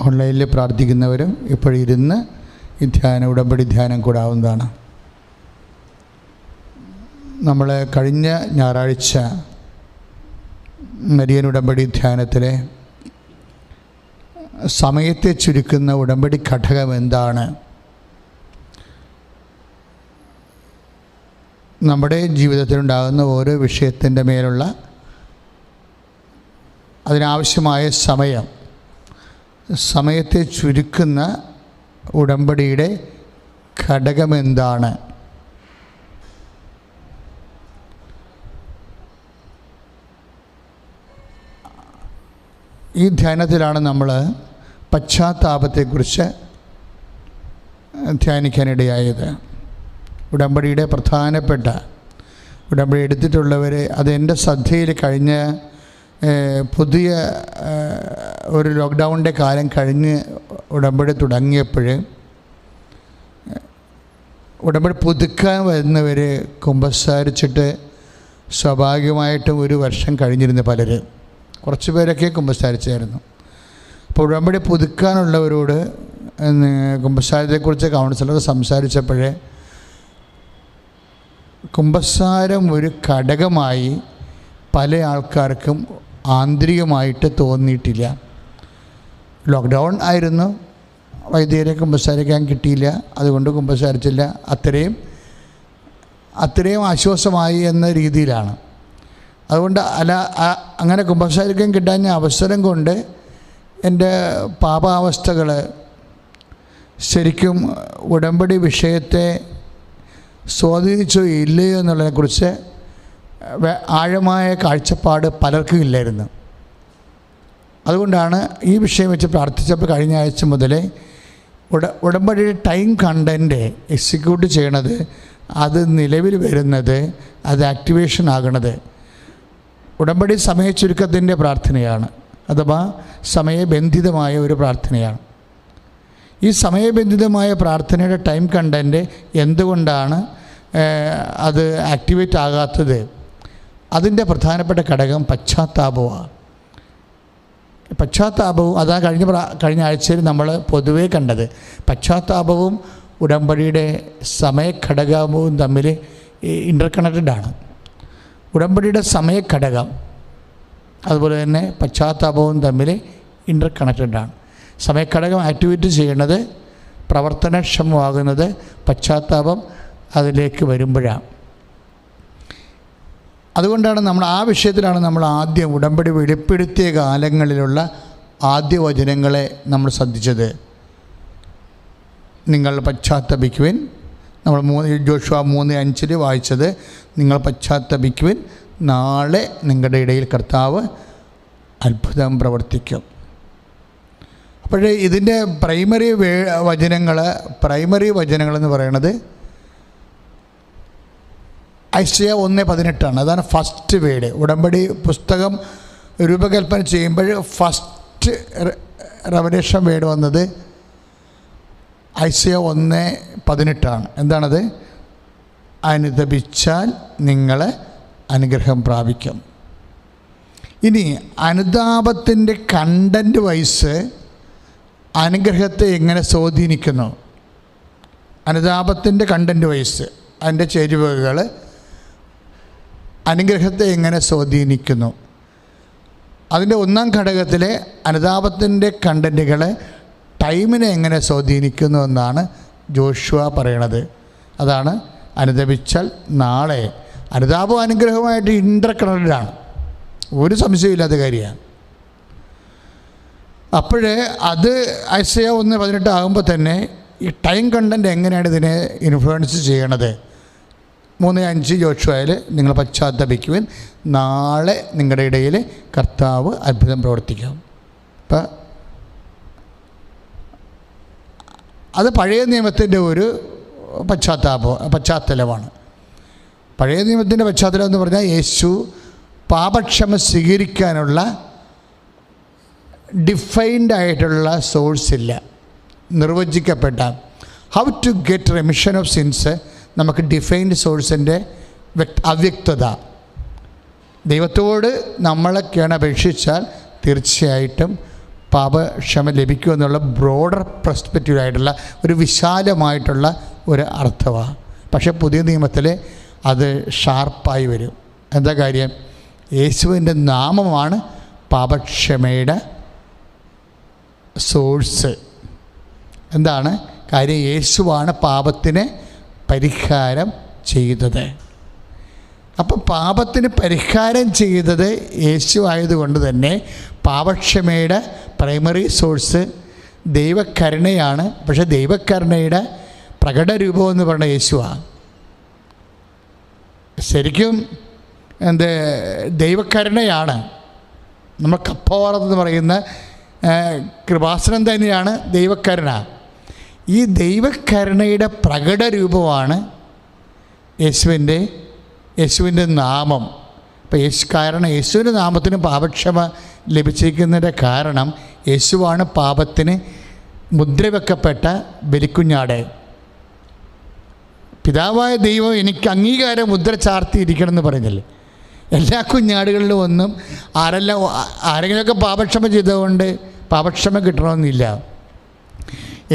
ഓൺലൈനിൽ പ്രാർത്ഥിക്കുന്നവരും ഇപ്പോഴിരുന്ന് ഈ ഉടമ്പടി ധ്യാനം കൂടാവുന്നതാണ്. നമ്മൾ കഴിഞ്ഞ ഞായറാഴ്ച മരിയൻ ഉടമ്പടി ധ്യാനത്തിലെ സമയത്തെ ചുരുക്കുന്ന ഉടമ്പടി ഘടകം എന്താണ്, നമ്മുടെ ജീവിതത്തിലുണ്ടാകുന്ന ഓരോ വിഷയത്തിൻ്റെ മേലുള്ള അതിനാവശ്യമായ സമയത്തെ ചുരുക്കുന്ന ഉടമ്പടിയുടെ ഘടകമെന്താണ്, ഈ ധ്യാനത്തിലാണ് നമ്മൾ പശ്ചാത്താപത്തെക്കുറിച്ച് ധ്യാനിക്കാനിടയായത്. ഉടമ്പടിയുടെ പ്രധാനപ്പെട്ട ഉടമ്പടി എടുത്തിട്ടുള്ളവർ അത് എൻ്റെ ശ്രദ്ധയിൽ കഴിഞ്ഞ പുതിയ ഒരു ലോക്ക്ഡൗണിൻ്റെ കാലം കഴിഞ്ഞ് ഉടമ്പടി തുടങ്ങിയപ്പോൾ ഉടമ്പടി പുതുക്കാൻ വരുന്നവർ കുമ്പസാരിച്ചിട്ട് സ്വാഭാവികമായിട്ടും ഒരു വർഷം കഴിഞ്ഞിരുന്നു. കുറച്ച് പേരൊക്കെ കുമ്പസാരിച്ചായിരുന്നു. അപ്പോൾ ഉടമ്പടി പുതുക്കാനുള്ളവരോട് കുമ്പസാരത്തെക്കുറിച്ച് കൗൺസിലർ സംസാരിച്ചപ്പോഴേ കുമ്പസാരം ഒരു ഘടകമായി പല ആൾക്കാർക്കും ആന്തരികമായിട്ട് തോന്നിയിട്ടില്ല. ലോക്ക്ഡൗൺ ആയിരുന്നു, വൈദ്യരെ കുമ്പസാരിക്കാൻ കിട്ടിയില്ല, അതുകൊണ്ട് കുമ്പസാരിച്ചില്ല, അത്രയും ആശ്വാസമായി എന്ന രീതിയിലാണ്. അതുകൊണ്ട് അങ്ങനെ കുമ്പസാരിക്കാൻ കിട്ടാൻ അവസരം കൊണ്ട് എൻ്റെ പാപാവസ്ഥകൾ ശരിക്കും ഉടമ്പടി വിഷയത്തെ സ്വാധീനിച്ചോ ഇല്ലയോ എന്നുള്ളതിനെക്കുറിച്ച് ആഴമായ കാഴ്ചപ്പാട് പലർക്കും ഇല്ലായിരുന്നു. അതുകൊണ്ടാണ് ഈ വിഷയം വെച്ച് പ്രാർത്ഥിച്ചപ്പോൾ കഴിഞ്ഞ ആഴ്ച മുതൽ ഉടമ്പടിയുടെ ടൈം കണ്ടൻറ്റ് എക്സിക്യൂട്ട് ചെയ്യണത്, അത് നിലവിൽ വരുന്നത്, അത് ആക്ടിവേഷൻ ആകണത് ഉടമ്പടി സമയ ചുരുക്കത്തിൻ്റെ പ്രാർത്ഥനയാണ്, അഥവാ സമയബന്ധിതമായ ഒരു പ്രാർത്ഥനയാണ്. ഈ സമയബന്ധിതമായ പ്രാർത്ഥനയുടെ ടൈം കണ്ടൻറ്റ് എന്തുകൊണ്ടാണ് അത് ആക്ടിവേറ്റ് ആകാത്തത്? അതിൻ്റെ പ്രധാനപ്പെട്ട ഘടകം പശ്ചാത്താപമാണ്. പശ്ചാത്താപവും അതാണ് കഴിഞ്ഞ ആഴ്ചയിൽ നമ്മൾ പൊതുവേ കണ്ടത്. പശ്ചാത്താപവും ഉടമ്പടിയുടെ സമയഘടകവും തമ്മിൽ ഇൻ്റർകണക്റ്റഡാണ്. ഉടമ്പടിയുടെ സമയഘടകം അതുപോലെ തന്നെ പശ്ചാത്താപവും തമ്മിൽ ഇൻ്റർകണക്റ്റഡാണ്. സമയഘടകം ആക്ടിവേറ്റ് ചെയ്യുന്നത്, പ്രവർത്തനക്ഷമമാകുന്നത് പശ്ചാത്താപം അതിലേക്ക് വരുമ്പോഴാണ്. അതുകൊണ്ടാണ് ആ വിഷയത്തിലാണ് നമ്മൾ ആദ്യം ഉടമ്പടി വെളിപ്പെടുത്തിയ കാലങ്ങളിലുള്ള ആദ്യ വചനങ്ങളെ നമ്മൾ ശ്രദ്ധിച്ചത്. നിങ്ങൾ പശ്ചാത്തപിക്കുവിൻ, നമ്മൾ ജോഷുവ 3:5 വായിച്ചത്, നിങ്ങൾ പശ്ചാത്തപിക്കുവിൻ, നാളെ നിങ്ങളുടെ ഇടയിൽ കർത്താവ് അത്ഭുതം പ്രവർത്തിക്കും. അപ്പോഴേ ഇതിൻ്റെ പ്രൈമറി വചനങ്ങളെന്ന് പറയുന്നത് ഐസയ 1:18 അതാണ് ഫസ്റ്റ് വേഡ്. ഉടമ്പടി പുസ്തകം രൂപകൽപ്പന ചെയ്യുമ്പോൾ ഫസ്റ്റ് റെവലേഷൻ വേഡ് വന്നത് ഐസയ 1:18. എന്താണത്? അനുതപിച്ചാൽ നിങ്ങൾ അനുഗ്രഹം പ്രാപിക്കും. ഇനി അനുതാപത്തിൻ്റെ കണ്ടൻറ്റ് വൈസ് അനുഗ്രഹത്തെ എങ്ങനെ സ്വാധീനിക്കുന്നു? അനുതാപത്തിൻ്റെ കണ്ടൻറ്റ് വൈസ് അതിൻ്റെ ചേരുവകൾ അനുഗ്രഹത്തെ എങ്ങനെ സ്വാധീനിക്കുന്നു? അതിൻ്റെ ഒന്നാം ഘടകത്തിലെ അനുതാപത്തിൻ്റെ കണ്ടൻറ്റുകൾ ടൈമിനെ എങ്ങനെ സ്വാധീനിക്കുന്നു എന്നാണ് ജോഷുവ പറയണത്. അതാണ് അനുതപിച്ചാൽ നാളെ. അനുതാപം അനുഗ്രഹമായിട്ട് ഇൻ്റർകണക്റ്റഡാണ്, ഒരു സംശയമില്ലാത്ത കാര്യമാണ്. അപ്പോഴേ അത് ഐസയ 1:18 ആകുമ്പോൾ തന്നെ ഈ ടൈം കണ്ടൻറ്റ് എങ്ങനെയാണ് ഇതിനെ ഇൻഫ്ലുവൻസ് ചെയ്യണത്? 3:5 ജോഷുവയിൽ നിങ്ങൾ പശ്ചാത്തപിക്കുവിൻ, നാളെ നിങ്ങളുടെ ഇടയിൽ കർത്താവ് അത്ഭുതം പ്രവർത്തിക്കും. ഇപ്പം അത് പഴയ നിയമത്തിൻ്റെ ഒരു പശ്ചാത്തലമാണ്. പഴയ നിയമത്തിൻ്റെ പശ്ചാത്തലം എന്ന് പറഞ്ഞാൽ യേശു പാപക്ഷമ സ്വീകരിക്കാനുള്ള ഡിഫൈൻഡ് ആയിട്ടുള്ള സോഴ്സ് ഇല്ല, നിർവചിക്കപ്പെട്ട how to get remission of sins നമുക്ക് ഡിഫൈൻഡ് സോഴ്സിൻ്റെ അവ്യക്തത. ദൈവത്തോട് നമ്മളൊക്കെയാണ് അപേക്ഷിച്ചാൽ തീർച്ചയായിട്ടും പാപക്ഷമ ലഭിക്കുമെന്നുള്ള ബ്രോഡർ പെർസ്പെക്റ്റീവായിട്ടുള്ള ഒരു വിശാലമായിട്ടുള്ള ഒരു അർത്ഥമാണ്. പക്ഷേ പുതിയ നിയമത്തിൽ അത് ഷാർപ്പായി വരും. എന്താ കാര്യം? യേശുവിൻ്റെ നാമമാണ് പാപക്ഷമയുടെ സോഴ്സ്. എന്താണ് കാര്യം? യേശുവാണ് പാപത്തിന് പരിഹാരം ചെയ്തത്. അപ്പോൾ പാപത്തിന് പരിഹാരം ചെയ്തത് യേശു ആയതുകൊണ്ട് തന്നെ പാപക്ഷമയുടെ പ്രൈമറി സോഴ്സ് ദൈവകരുണയാണ്. പക്ഷേ ദൈവകരുണയുടെ പ്രകടരൂപം എന്ന് പറയുന്നത് യേശുവാണ്. ശരിക്കും ദൈവകരുണയാണ്. നമ്മൾ കപ്പോറെന്ന് പറയുന്ന കൃപാസനം തന്നെയാണ് ദൈവകരുണ. ഈ ദൈവകരുണയുടെ പ്രകടരൂപമാണ് യേശുവിൻ്റെ നാമം. അപ്പോൾ യേശുവിൻ്റെ നാമത്തിന് പാപക്ഷമ ലഭിച്ചിരിക്കുന്നതിൻ്റെ കാരണം യേശുവാണ് പാപത്തിന് മുദ്രവെക്കപ്പെട്ട ബലിക്കുഞ്ഞാട്. പിതാവായ ദൈവം എനിക്ക് അംഗീകാരം മുദ്ര ചാർത്തിയിരിക്കണമെന്ന് പറഞ്ഞില്ലേ? എല്ലാ കുഞ്ഞാടുകളിലും ഒന്നും ആരെങ്കിലുമൊക്കെ പാപക്ഷമ ചെയ്തുകൊണ്ട് പാപക്ഷമ കിട്ടണമെന്നില്ല.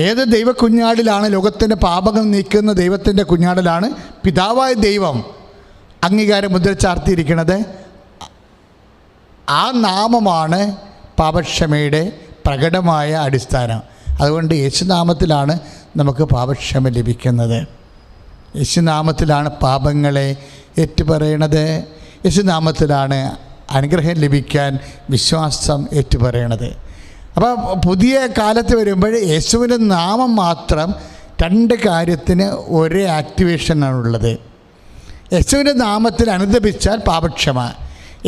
ഏത് ദൈവക്കുഞ്ഞാടിലാണ് ലോകത്തിൻ്റെ പാപങ്ങൾ നീക്കുന്ന ദൈവത്തിൻ്റെ കുഞ്ഞാടിലാണ് പിതാവായ ദൈവം അംഗീകാരം മുദ്ര ചാർത്തിയിരിക്കുന്നത്. ആ നാമമാണ് പാപക്ഷമയുടെ പ്രകടമായ അടിസ്ഥാനം. അതുകൊണ്ട് യേശുനാമത്തിലാണ് നമുക്ക് പാപക്ഷമ ലഭിക്കുന്നത്. യേശുനാമത്തിലാണ് പാപങ്ങളെ ഏറ്റുപറയണത്. യേശുനാമത്തിലാണ് അനുഗ്രഹം ലഭിക്കാൻ വിശ്വാസം ഏറ്റുപറയണത്. അപ്പോൾ പുതിയ കാലത്ത് വരുമ്പോൾ യേശുവിൻ്റെ നാമം മാത്രം രണ്ട് കാര്യത്തിന് ഒരേ ആക്ടിവേഷനാണുള്ളത്. യേശുവിൻ്റെ നാമത്തിൽ അനുദപിച്ചാൽ പാപക്ഷമ,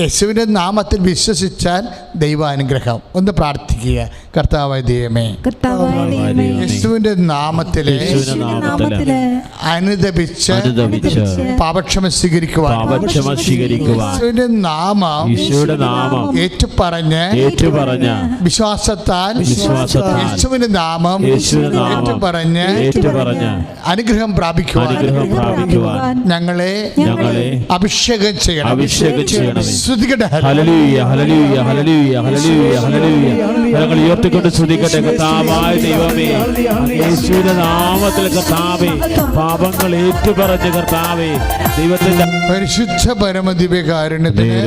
യേശുവിൻ്റെ നാമത്തിൽ വിശ്വസിച്ചാൽ ദൈവാനുഗ്രഹം. ഒന്ന് പ്രാർത്ഥിക്കുക. കർത്താവായ ദൈവമേ, യേശുവിൻ്റെ നാമത്തിൽ അനുദപിച്ച് പാപക്ഷമ സ്വീകരിക്കുവാൻ യേശുവിൻ്റെ നാമം ഏറ്റുപറഞ്ഞ് വിശ്വാസത്താൽ യേശുവിൻ്റെ നാമം ഏറ്റുപറഞ്ഞ് അനുഗ്രഹം പ്രാപിക്കുവാൻ ഞങ്ങളെ അഭിഷേകം ചെയ്യണം. ഹല്ലേലൂയ ഹല്ലേലൂയ ഹല്ലേലൂയ ഹല്ലേലൂയ ഹല്ലേലൂയ. ഞങ്ങൾ ഉയർത്തിക്കൊണ്ട് സ്തുതിക്കട്ടെ. കർത്താവായ ദൈവമേ, യേശുവിന്റെ നാമത്തിൽ കർത്താവേ പാപങ്ങൾ ഏറ്റുപറഞ്ഞ് കർത്താവേ ദൈവത്തിന്റെ പരിശുദ്ധ പരമദിവ്യകാരുണ്യത്തിന്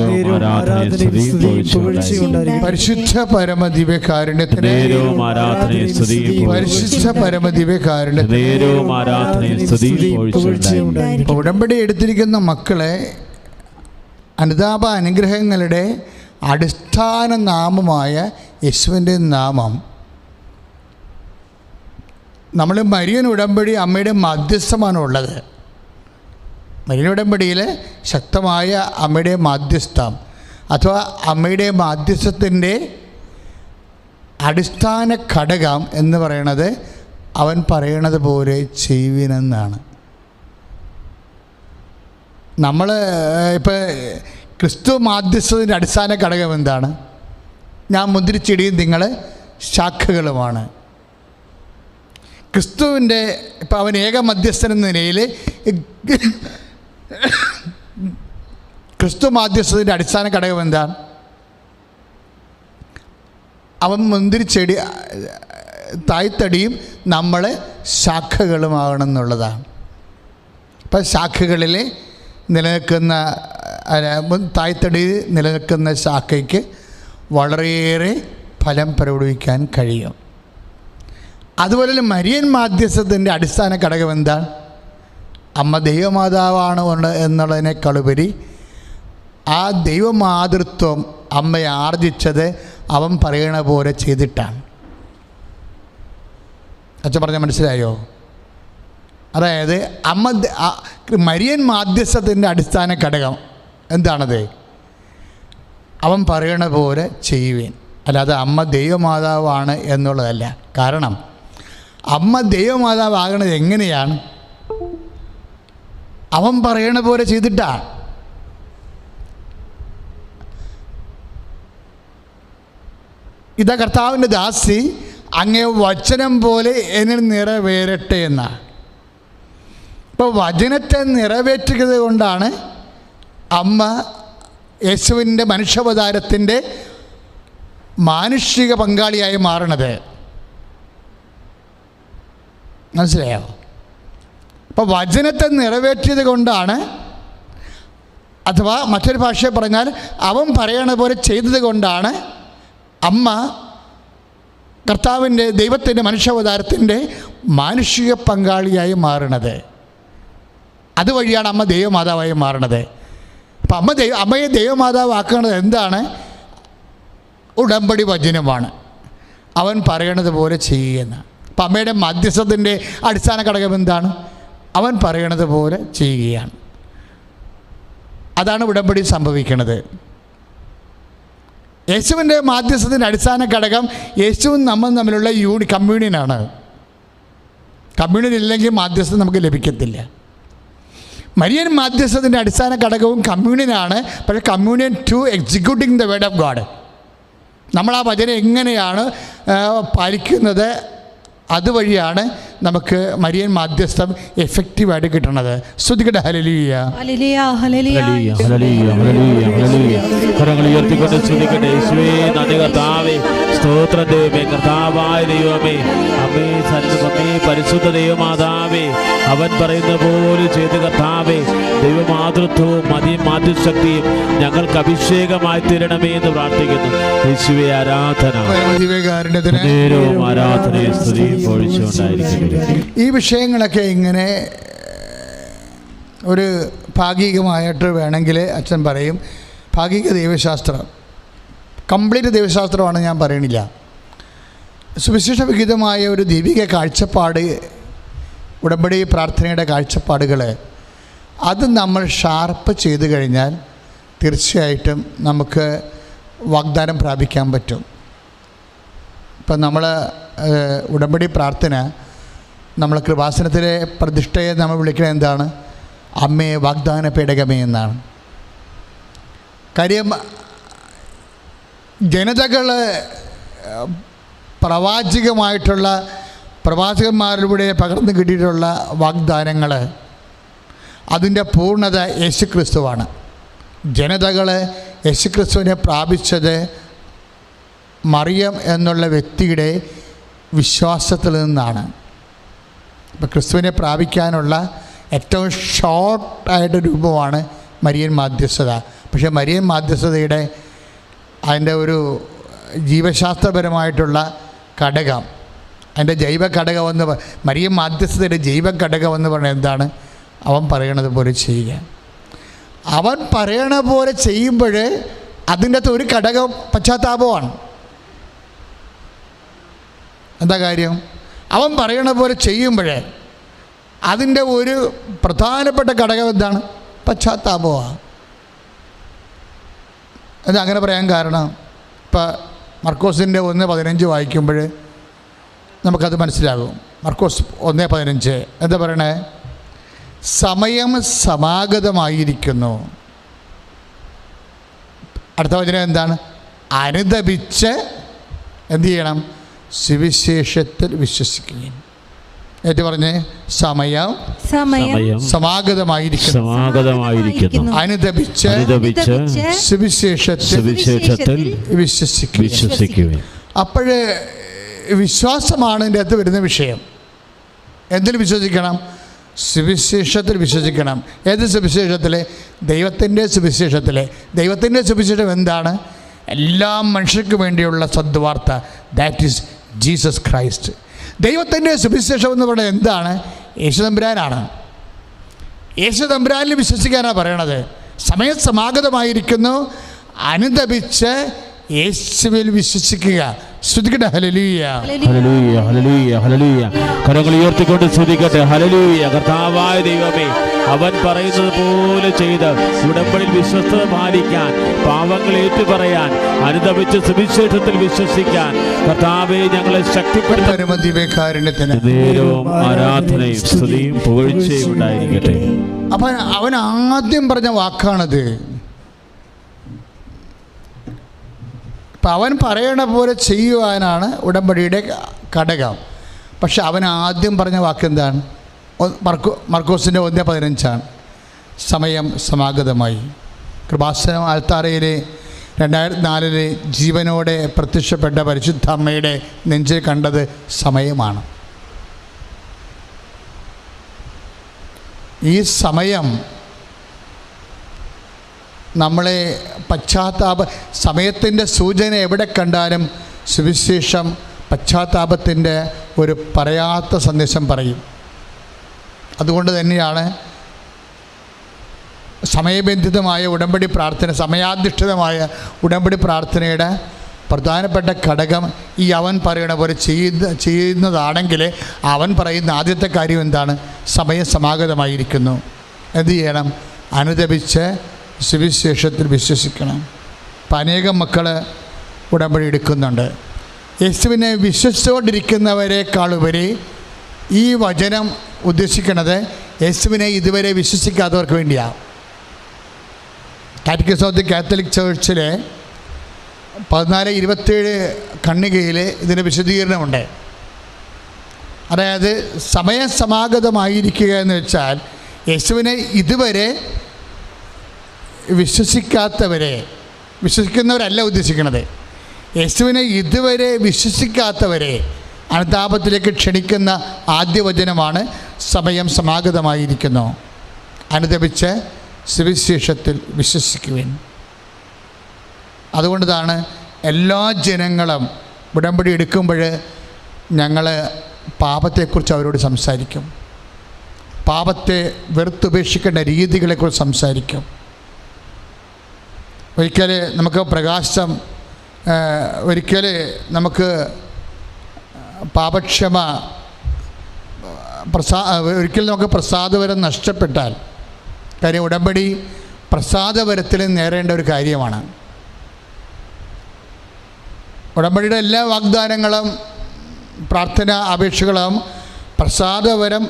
പരിശുദ്ധ പരമദിവ്യകാരുണ്യത്തിന് പരിശുദ്ധ പരമദിവ്യകാരുണ്യത്തിന് ഉടമ്പടി എടുത്തിരിക്കുന്ന മക്കളെ അനുതാപ അനുഗ്രഹങ്ങളുടെ അടിസ്ഥാന നാമമായ യേശുവിൻ്റെ നാമം നമ്മൾ മരിയൻ ഉടമ്പടി അമ്മയുടെ മധ്യസ്ഥമാണ് ഉള്ളത്. മരിയൻ ഉടമ്പടിയിൽ ശക്തമായ അമ്മയുടെ മാധ്യസ്ഥം അഥവാ അമ്മയുടെ മാധ്യസ്ഥത്തിൻ്റെ അടിസ്ഥാന ഘടകം എന്ന് പറയുന്നത് അവൻ പറയണത് പോലെ ചെയ്യുവിനെന്നാണ്. നമ്മൾ ഇപ്പോൾ ക്രിസ്തു മാധ്യസ്ഥത്തിൻ്റെ അടിസ്ഥാന ഘടകം എന്താണ്? ഞാൻ മുന്തിരിച്ചെടിയും നിങ്ങൾ ശാഖകളുമാണ്. ക്രിസ്തുവിൻ്റെ ഇപ്പം അവൻ ഏക മധ്യസ്ഥൻ എന്ന നിലയിൽ ക്രിസ്തു മാധ്യസ്ഥത്തിൻ്റെ അടിസ്ഥാന ഘടകം എന്താണ്? അവൻ മുന്തിരിച്ചെടി തായ്തടിയും നമ്മൾ ശാഖകളുമാകണം എന്നുള്ളതാണ്. ഇപ്പം ശാഖകളിൽ നിലനിൽക്കുന്ന തായ്തടി നിലനിൽക്കുന്ന ശാഖയ്ക്ക് വളരെയേറെ ഫലം പ്രകടിപ്പിക്കാൻ കഴിയും. അതുപോലെ മരിയൻ മാധ്യസ്ഥത്തിൻ്റെ അടിസ്ഥാന ഘടകം എന്താണ്? അമ്മ ദൈവമാതാവാണ് എന്നുള്ളതിനേക്കാളുപരി ആ ദൈവമാതൃത്വം അമ്മയെ ആർജിച്ചത് അവൻ പറയണ പോലെ ചെയ്തിട്ടാണ്. അച്ഛൻ പറഞ്ഞാൽ മനസ്സിലായോ? അതായത് മരിയൻ മാധ്യസ്ഥത്തിൻ്റെ അടിസ്ഥാന ഘടകം എന്താണത്? അവൻ പറയണ പോലെ ചെയ്യുവേൻ. അല്ലാതെ അമ്മ ദൈവമാതാവാണ് എന്നുള്ളതല്ല. കാരണം അമ്മ ദൈവമാതാവാകണത് എങ്ങനെയാണ്? അവൻ പറയണ പോലെ ചെയ്തിട്ടാണ്. ഇതാ കർത്താവിൻ്റെ ദാസി, അങ്ങേ വചനം പോലെ എന്നിൽ നിറവേറട്ടെ എന്നാണ്. ഇപ്പോൾ വചനത്തെ നിറവേറ്റുന്നത് കൊണ്ടാണ് അമ്മ യേശുവിൻ്റെ മനുഷ്യാവതാരത്തിൻ്റെ മാനുഷിക പങ്കാളിയായി മാറണത്. മനസ്സിലായോ? അപ്പോൾ വചനത്തെ നിറവേറ്റിയത് കൊണ്ടാണ്, അഥവാ മറ്റൊരു ഭാഷയിൽ പറഞ്ഞാൽ അവൻ പറയണ പോലെ ചെയ്തത് കൊണ്ടാണ് അമ്മ കർത്താവിൻ്റെ, ദൈവത്തിൻ്റെ മനുഷ്യാവതാരത്തിൻ്റെ മാനുഷിക പങ്കാളിയായി മാറണത്. അതുവഴിയാണ് അമ്മ ദൈവമാതാവായി മാറണത്. അപ്പം അമ്മയെ ദൈവമാതാവാക്കുന്നത് എന്താണ്? ഉടമ്പടി വചനമാണ്. അവൻ പറയണത് പോലെ ചെയ്യുന്ന. അപ്പം അമ്മയുടെ മധ്യസ്ഥത്തിൻ്റെ അടിസ്ഥാന ഘടകം എന്താണ്? അവൻ പറയണത് പോലെ ചെയ്യുകയാണ്. അതാണ് ഉടമ്പടി സംഭവിക്കുന്നത്. യേശുവിൻ്റെ മാധ്യസ്ഥത്തിൻ്റെ അടിസ്ഥാന ഘടകം യേശുവും നമ്മൾ തമ്മിലുള്ള കമ്മ്യൂണിയനാണ്. കമ്മ്യൂണിയൻ ഇല്ലെങ്കിൽ മാധ്യസ്ഥം നമുക്ക് ലഭിക്കത്തില്ല. മരിയൻ മാധ്യസ്ഥത്തിൻ്റെ അടിസ്ഥാന ഘടകവും കമ്മ്യൂണിയനാണ്. പക്ഷേ communion to executing the word of God. നമ്മൾ ആ വചനം എങ്ങനെയാണ് പാലിക്കുന്നത്, അതുവഴിയാണ് നമുക്ക് മരിയൻ മാധ്യസ്ഥം എഫക്റ്റീവായിട്ട് കിട്ടുന്നത്. സ്തുതിക്കട്ടെ. ഹല്ലേലൂയ, ഹല്ലേലൂയ, ഹല്ലേലൂയ, ഹല്ലേലൂയ, ഹല്ലേലൂയ, ഹല്ലേലൂയ. കരങ്ങൾ ഉയർത്തിക്കൊണ്ട് സ്തുതിക്കട്ടെ. യേശുവേ നന്ദി കർത്താവേ, സ്തോത്രം ദൈവമേ, കർത്താവായ ദൈവമേ, അമ്മേ സന്നിധി, പരിശുദ്ധ ദൈവമാതാവേ, അവൻ പറയുന്ന പോലെ ചെയ്ത് കർത്താവേ, ദൈവമാതൃത്വവും മാധ്യശക്തിയും ഞങ്ങൾക്ക് അഭിഷേകമായി തീരണമേ എന്ന് പ്രാർത്ഥിക്കുന്നു. യേശുവേ ആരാധന, ആരാധനയും സ്തുതിയും പൊഴിച്ചുകൊണ്ടായിരിക്കട്ടെ. ഈ വിഷയങ്ങളൊക്കെ ഇങ്ങനെ ഒരു ഭാഗികമായിട്ട് വേണമെങ്കിൽ അച്ഛൻ പറയും, ഭാഗിക ദൈവശാസ്ത്രം, കംപ്ലീറ്റ് ദൈവശാസ്ത്രമാണ് ഞാൻ പറയണില്ല. സുവിശേഷ വിഹിതമായ ഒരു ദൈവിക കാഴ്ചപ്പാട്, ഉടമ്പടി പ്രാർത്ഥനയുടെ കാഴ്ചപ്പാടുകൾ, അത് നമ്മൾ ഷാർപ്പ് ചെയ്ത് കഴിഞ്ഞാൽ തീർച്ചയായിട്ടും നമുക്ക് വാഗ്ദാനം പ്രാപിക്കാൻ പറ്റും. ഇപ്പം നമ്മൾ ഉടമ്പടി പ്രാർത്ഥന, നമ്മൾ കൃപാസനത്തിലെ പ്രതിഷ്ഠയെ നമ്മൾ വിളിക്കുന്നത് എന്താണ്? അമ്മയെ വാഗ്ദാന പേടകമേ എന്നാണ്. കാര്യം ജനതകൾ പ്രവാചകന്മാരിലൂടെ പകർന്നു കിട്ടിയിട്ടുള്ള വാഗ്ദാനങ്ങൾ, അതിൻ്റെ പൂർണ്ണത യേശുക്രിസ്തുവാണ്. ജനതകൾ യേശുക്രിസ്തുവിനെ പ്രാപിച്ചത് മറിയം എന്നുള്ള വ്യക്തിയുടെ വിശ്വാസത്തിൽ നിന്നാണ്. ഇപ്പോൾ ക്രിസ്തുവിനെ പ്രാപിക്കാനുള്ള ഏറ്റവും ഷോർട്ടായിട്ട് രൂപമാണ് മരിയൻ മാധ്യസ്ഥത. പക്ഷേ മരിയൻ മാധ്യസ്ഥതയുടെ അതിൻ്റെ ഒരു ജീവശാസ്ത്രപരമായിട്ടുള്ള ഘടകം, അതിൻ്റെ ജൈവ ഘടകമെന്ന് മരിയൻ മാധ്യസ്ഥതയുടെ ജൈവ ഘടകമെന്ന് പറഞ്ഞാൽ എന്താണ്? അവൻ പറയണത് പോലെ ചെയ്യുക. അവൻ പറയണ പോലെ ചെയ്യുമ്പോൾ അതിൻ്റെ അകത്ത് ഒരു ഘടകം പശ്ചാത്താപമാണ്. എന്താ കാര്യം? അവൻ പറയണ പോലെ ചെയ്യുമ്പോഴേ അതിൻ്റെ ഒരു പ്രധാനപ്പെട്ട ഘടകം എന്താണ്? പശ്ചാത്താപമാണ്. എന്താ അങ്ങനെ പറയാൻ കാരണം? ഇപ്പം മർക്കോസിൻ്റെ 1:15 വായിക്കുമ്പോൾ നമുക്കത് മനസ്സിലാകും. മർക്കോസ് 1:15 എന്താ പറയണേ? സമയം സമാഗതമായിരിക്കുന്നു. അടുത്ത വചനം എന്താണ്? അനുദപിച്ച് എന്തു ചെയ്യണം? സുവിശേഷത്തിൽ വിശ്വസിക്കുകയും. ഏറ്റു പറഞ്ഞേ, സമയം സമാഗതമായിരിക്കുന്നു. അനുദപിച്ച് സുവിശേഷത്തിൽ വിശ്വസിക്കുകയും. അപ്പോഴേ വിശ്വാസമാണ് ഇതിൻ്റെ അകത്ത് വരുന്ന വിഷയം. എന്തിൽ വിശ്വസിക്കണം? സുവിശേഷത്തിൽ വിശ്വസിക്കണം. ഏത് സുവിശേഷത്തിൽ? ദൈവത്തിൻ്റെ സുവിശേഷത്തിൽ. ദൈവത്തിൻ്റെ സുവിശേഷം എന്താണ്? എല്ലാ മനുഷ്യർക്കും വേണ്ടിയുള്ള സദ്വാർത്ത, ദാറ്റ് ഈസ് ജീസസ് ക്രൈസ്റ്റ്. ദൈവത്തിൻ്റെ സുവിശേഷം എന്ന് പറയുന്നത് എന്താണ്? യേശുതമ്പുരാനാണ്. യേശുതമ്പുരാനിൽ വിശ്വസിക്കാനാണ് പറയണത്. സമയം സമാഗതമായിരിക്കുന്നു, അനുദപിച്ച് യേശുവിൽ വിശ്വസിക്കുക. സ്തുതിക്കട്ടെ. ഹല്ലേലൂയ, ഹല്ലേലൂയ, ഹല്ലേലൂയ, ഹല്ലേലൂയ. കരങ്ങൾ ഉയർത്തിക്കൊണ്ട് സ്തുതിക്കട്ടെ. ഹല്ലേലൂയ. കർത്താവായ ദൈവമേ, അവൻ പറയുന്നത് പോലെ ചെയ്ത് ഉടമ്പടിയിൽ വിശ്വസ്തത പാലിക്കാൻ, പാവങ്ങൾ ഏറ്റുപറയാൻ, അനുദപിച്ച് സുവിശേഷത്തിൽ വിശ്വസിക്കാൻ കർത്താവേ ഞങ്ങളെ ശക്തിപ്പെടുത്തുന്ന ആരാധനയും സ്തുതിയും പുകഴ്ചയും ഉണ്ടായിരിക്കട്ടെ. അപ്പം അവൻ ആദ്യം പറഞ്ഞ വാക്കാണത്. അപ്പം അവൻ പറയണ പോലെ ചെയ്യുവാനാണ് ഉടമ്പടിയുടെ ഘടകം. പക്ഷെ അവൻ ആദ്യം പറഞ്ഞ വാക്ക് എന്താണ്? മർക്കോസിൻ്റെ 1:15 സമയം സമാഗതമായി. കൃപാസനം ആൽത്താരയിലെ 2004 ജീവനോടെ പ്രത്യക്ഷപ്പെട്ട പരിശുദ്ധ അമ്മയുടെ നെഞ്ചിൽ കണ്ടത് സമയമാണ്. ഈ സമയം നമ്മളെ സമയത്തിൻ്റെ സൂചന എവിടെ കണ്ടാലും സുവിശേഷം പശ്ചാത്താപത്തിൻ്റെ ഒരു പറയാത്ത സന്ദേശം പറയും. അതുകൊണ്ട് തന്നെയാണ് സമയബന്ധിതമായ ഉടമ്പടി പ്രാർത്ഥന, സമയാധിഷ്ഠിതമായ ഉടമ്പടി പ്രാർത്ഥനയുടെ പ്രധാനപ്പെട്ട ഘടകം ഈ അവൻ പറയണ പോലെ ചെയ്യുന്നതാണെങ്കിൽ അവൻ പറയുന്ന ആദ്യത്തെ കാര്യം എന്താണ്? സമയം സമാഗതമായിരിക്കുന്നു. എന്ത് ചെയ്യണം? അനുദപിച്ച് സുവിശേഷത്തിൽ വിശ്വസിക്കണം. അപ്പം അനേകം മക്കൾ ഉടമ്പടി എടുക്കുന്നുണ്ട്. യേശുവിനെ വിശ്വസിച്ചുകൊണ്ടിരിക്കുന്നവരെക്കാളുപരി ഈ വചനം ഉദ്ദേശിക്കുന്നത് യേശുവിനെ ഇതുവരെ വിശ്വസിക്കാത്തവർക്ക് വേണ്ടിയാണ്. കാറ്റക്കിസം ഓഫ് ദി കാത്തലിക് ചർച്ചിലെ 1427 ഖണ്ഡികയിൽ ഇതിൻ്റെ വിശദീകരണമുണ്ട്. അതായത് സമയം സമാഗതമായിരിക്കുക എന്ന് വെച്ചാൽ യേശുവിനെ ഇതുവരെ വിശ്വസിക്കുന്നവരല്ല ഉദ്ദേശിക്കുന്നത്. യേശുവിനെ ഇതുവരെ വിശ്വസിക്കാത്തവരെ അനുതാപത്തിലേക്ക് ക്ഷണിക്കുന്ന ആദ്യ വചനമാണ് സമയം സമാഗതമായിരിക്കുന്നു, അനുദപിച്ച് സുവിശേഷത്തിൽ വിശ്വസിക്കുവിൻ. അതുകൊണ്ടാണ് എല്ലാ ജനങ്ങളും ഉടമ്പടി എടുക്കുമ്പോൾ ഞങ്ങൾ പാപത്തെക്കുറിച്ച് അവരോട് സംസാരിക്കും, പാപത്തെ വെറുത്തുപേക്ഷിക്കേണ്ട രീതികളെക്കുറിച്ച് സംസാരിക്കും. ഒരിക്കൽ നമുക്ക് പ്രകാശം, ഒരിക്കൽ നമുക്ക് പാപക്ഷമ, ഒരിക്കൽ നമുക്ക് പ്രസാദവരം നഷ്ടപ്പെട്ടാൽ, കാര്യം ഉടമ്പടി പ്രസാദവരത്തിൽ നേരേണ്ട ഒരു കാര്യമാണ്. ഉടമ്പടിയുടെ എല്ലാ വാഗ്ദാനങ്ങളും പ്രാർത്ഥനാ അപേക്ഷകളും പ്രസാദവരം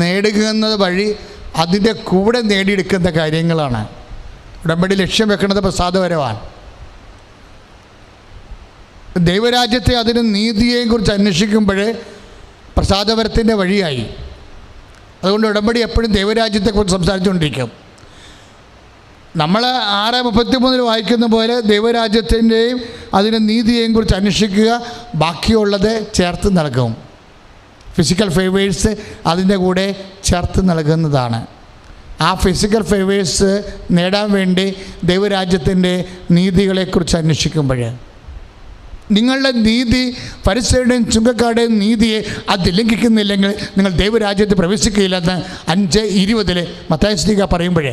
നേടുന്നത് വഴി അതിൻ്റെ കൂടെ നേടിയെടുക്കുന്ന കാര്യങ്ങളാണ്. ഉടമ്പടി ലക്ഷ്യം വെക്കുന്നത് പ്രസാദവരമാണ്. ദൈവരാജ്യത്തെ അതിന് നീതിയെയും കുറിച്ച് അന്വേഷിക്കുമ്പോൾ പ്രസാദവരത്തിൻ്റെ വഴിയായി. അതുകൊണ്ട് ഉടമ്പടി എപ്പോഴും ദൈവരാജ്യത്തെക്കുറിച്ച് സംസാരിച്ചുകൊണ്ടിരിക്കും. നമ്മൾ 6:33 വായിക്കുന്ന പോലെ ദൈവരാജ്യത്തിൻ്റെയും അതിൻ്റെ നീതിയെയും കുറിച്ച് അന്വേഷിക്കുക, ബാക്കിയുള്ളത് ചേർത്ത് നൽകും. ഫിസിക്കൽ ഫേവേഴ്സ് അതിൻ്റെ കൂടെ ചേർത്ത് നൽകുന്നതാണ്. ആ ഫിസിക്കൽ ഫേവേഴ്സ് നേടാൻ വേണ്ടി ദൈവരാജ്യത്തിൻ്റെ നീതികളെക്കുറിച്ച് അന്വേഷിക്കുമ്പോൾ നിങ്ങളുടെ നീതി ഫരിസയരുടെയും ചുങ്കക്കാരുടെയും നീതിയെ അത് ലംഘിക്കുന്നില്ലെങ്കിൽ നിങ്ങൾ ദൈവരാജ്യത്ത് പ്രവേശിക്കുകയില്ലെന്ന് 5:20 മത്തായി ശ്ലീഹ പറയുമ്പോഴേ,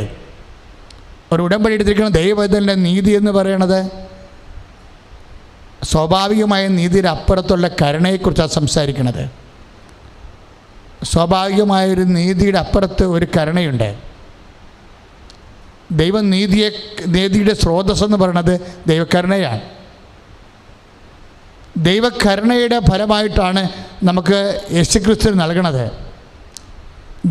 ഒരു ഉടമ്പടി എടുത്തിരിക്കുന്ന ദൈവത്തിൻ്റെ നീതി എന്ന് പറയണത് സ്വാഭാവികമായ നീതിയുടെ അപ്പുറത്തുള്ള കരുണയെക്കുറിച്ചാണ് സംസാരിക്കുന്നത്. സ്വാഭാവികമായൊരു നീതിയുടെ അപ്പുറത്ത് ഒരു കരുണയുണ്ട്. നീതിയുടെ സ്രോതസ്സെന്ന് പറയുന്നത് ദൈവകരുണയാണ്. ദൈവകരുണയുടെ ഫലമായിട്ടാണ് നമുക്ക് യേശുക്രിസ്തു നൽകണത്.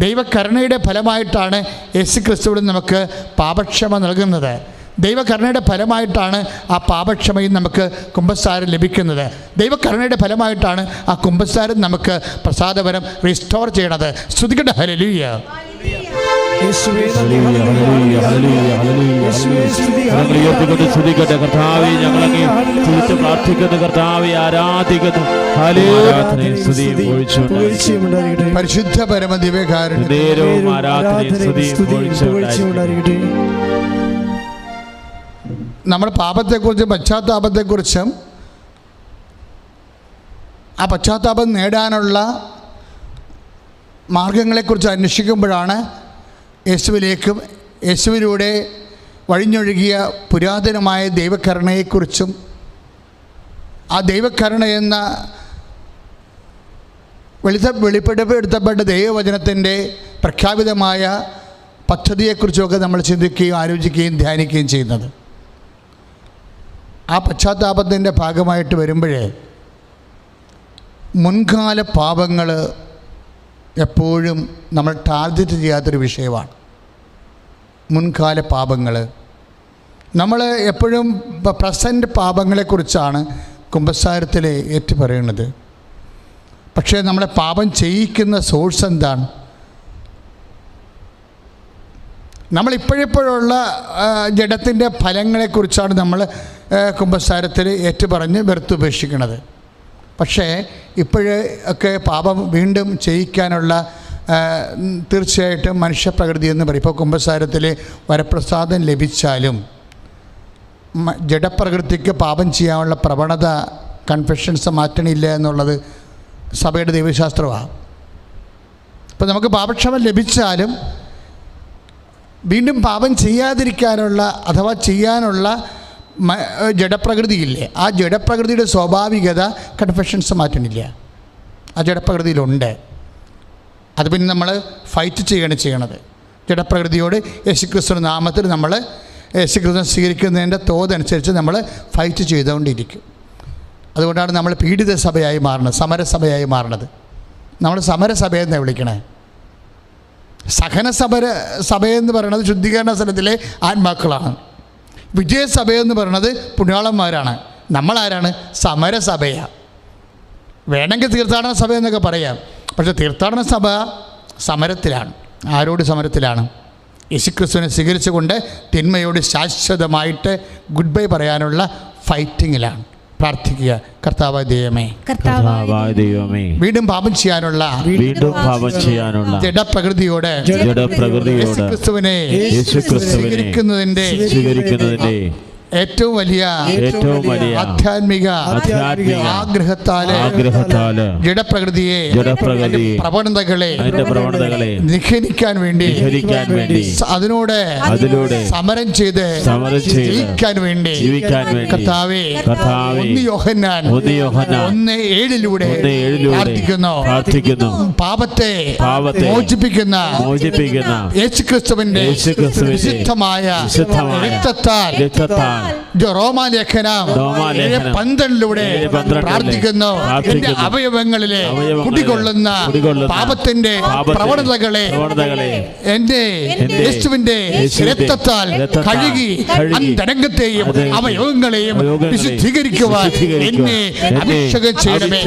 ദൈവകരുണയുടെ ഫലമായിട്ടാണ് യേശുക്രിസ്തുവിന് നമുക്ക് പാപക്ഷമ നൽകുന്നത്. ദൈവകരുണയുടെ ഫലമായിട്ടാണ് ആ പാപക്ഷമയും നമുക്ക് കുമ്പസാരം ലഭിക്കുന്നത്. ദൈവകരുണയുടെ ഫലമായിട്ടാണ് ആ കുമ്പസാരം നമുക്ക് പ്രസാദപരം റിസ്റ്റോർ ചെയ്യണത്. സ്തുതിക്കട്ടെ, ഹല്ലേലൂയ. സ്തുതിക്കട്ടെ കർത്താവേ, ഞങ്ങളങ്ങ് സ്തുതിച്ച് പ്രാർത്ഥിക്കുന്നു കർത്താവേ, ആരാധിക്കുന്നു. പരിശുദ്ധ പരമ ദിവ്യകാരുണ്യം നമ്മൾ പാപത്തെക്കുറിച്ചും പശ്ചാത്താപത്തെക്കുറിച്ചും ആ പശ്ചാത്താപം നേടാനുള്ള മാർഗങ്ങളെക്കുറിച്ച് അന്വേഷിക്കുമ്പോഴാണ് യേശുവിലേക്കും യേശുവിലൂടെ വഴിഞ്ഞൊഴുകിയ പുരാതനമായ ദൈവകരുണയെക്കുറിച്ചും ആ ദൈവകരുണ എന്ന വെളിപ്പെടുത്തപ്പെട്ട ദൈവവചനത്തിൻ്റെ പ്രഖ്യാപിതമായ പദ്ധതിയെക്കുറിച്ചുമൊക്കെ നമ്മൾ ചിന്തിക്കുകയും ആലോചിക്കുകയും ധ്യാനിക്കുകയും ചെയ്യുന്നത്. ആ പശ്ചാത്താപത്തിൻ്റെ ഭാഗമായിട്ട് വരുമ്പോഴേ മുൻകാല പാപങ്ങൾ എപ്പോഴും നമ്മൾ ടാർഗറ്റ് ചെയ്യാത്തൊരു വിഷയമാണ്. മുൻകാല പാപങ്ങൾ നമ്മൾ എപ്പോഴും പ്രസൻറ്റ് പാപങ്ങളെക്കുറിച്ചാണ് കുമ്പസാരത്തിൽ ഏറ്റു പറയുന്നത്. പക്ഷേ നമ്മളെ പാപം ചെയ്യിക്കുന്ന സോഴ്സ് എന്താണ്? നമ്മളിപ്പോഴിപ്പോഴുള്ള ജഡത്തിൻ്റെ ഫലങ്ങളെക്കുറിച്ചാണ് നമ്മൾ കുമ്പസാരത്തിൽ ഏറ്റുപറഞ്ഞ് വെറുത്തുപേക്ഷിക്കുന്നത്. പക്ഷേ ഇപ്പോഴൊക്കെ പാപം വീണ്ടും ചെയ്യിക്കാനുള്ള തീർച്ചയായിട്ടും മനുഷ്യപ്രകൃതി എന്ന് പറയും. ഇപ്പോൾ കുമ്പസാരത്തിൽ വരപ്രസാദം ലഭിച്ചാലും ജഡപ്രകൃതിക്ക് പാപം ചെയ്യാനുള്ള പ്രവണത കൺഫെഷൻസ് മാറ്റണില്ല എന്നുള്ളത് സഭയുടെ ദൈവശാസ്ത്രമാണ്. ഇപ്പോൾ നമുക്ക് പാപക്ഷമ ലഭിച്ചാലും വീണ്ടും പാപം ചെയ്യാതിരിക്കാനുള്ള അഥവാ ചെയ്യാനുള്ള ജഡപ്രകൃതിയില്ലേ, ആ ജഡപ്രകൃതിയുടെ സ്വാഭാവികത കൺഫെഷൻസ് മാറ്റണില്ല. ആ ജഡപ്രകൃതിയിലുണ്ട്. അത് പിന്നെ നമ്മൾ ഫൈറ്റ് ചെയ്യണത്. ജഡപ്രകൃതിയോട് യേശുക്രിസ്തുവിന്റെ നാമത്തിൽ നമ്മൾ യേശുക്രിസ്തുവിനെ സ്വീകരിക്കുന്നതിൻ്റെ തോതനുസരിച്ച് നമ്മൾ ഫൈറ്റ് ചെയ്തുകൊണ്ടിരിക്കും. അതുകൊണ്ടാണ് നമ്മൾ പീഡിത സഭയായി മാറുന്നത്, സമരസഭയായി മാറുന്നത്. നമ്മൾ സമരസഭയെന്ന് വിളിക്കണേ. സഭയെന്ന് പറയുന്നത് ശുദ്ധീകരണ സ്ഥലത്തിലെ ആത്മാക്കളാണ്. വിജയസഭയെന്ന് പറയുന്നത് പുണ്യാളന്മാരാണ്. നമ്മളാരാണ്? സമരസഭയാണ്. വേണമെങ്കിൽ തീർത്ഥാടന സഭ എന്നൊക്കെ പറയാം. പക്ഷേ തീർത്ഥാടന സഭ സമരത്തിലാണ്. ആരോട് സമരത്തിലാണ്? യേശുക്രിസ്തുവിനെ സ്വീകരിച്ചുകൊണ്ട് തിന്മയോട് ശാശ്വതമായിട്ട് ഗുഡ് ബൈ പറയാനുള്ള ഫൈറ്റിങ്ങിലാണ്. പ്രാർത്ഥിക്കുക, കർത്താവായ ദൈവമേ, വീണ്ടും പാപം ചെയ്യാനുള്ള ജഡപ്രകൃതിയോട് യേശുക്രിസ്തുവിനെ സ്വീകരിക്കുന്നതിന്റെ ഏറ്റവും വലിയ ആധ്യാത്മിക ആഗ്രഹത്താല് ജഡപ്രകൃതിയെ പ്രവണതകളെ നിഖേദിക്കാൻ വേണ്ടി അതിനോട് സമരം ചെയ്ത് ജയിക്കാൻ വേണ്ടി കർത്താവേ 1 യോഹന്നാൻ 1:7 പ്രാർത്ഥിക്കുന്നു. പാപത്തെ മോചിപ്പിക്കുന്ന യേശുക്രിസ്തുവിന്റെ വിശുദ്ധമായ രക്തത്താൽ റോമാലേഖനം 12 പ്രാർത്ഥിക്കുന്നു. എന്റെ അവയവങ്ങളിലെ കുടികൊള്ളുന്ന പാപത്തിന്റെ പ്രവണതകളെ എന്റെ യേശുവിന്റെ രക്തത്താൽ കഴുകി അന്തരംഗത്തെയും അവയവങ്ങളെയും വിശുദ്ധീകരിക്കുവാൻ എന്നെ അഭിഷേകം ചെയ്യണമേ.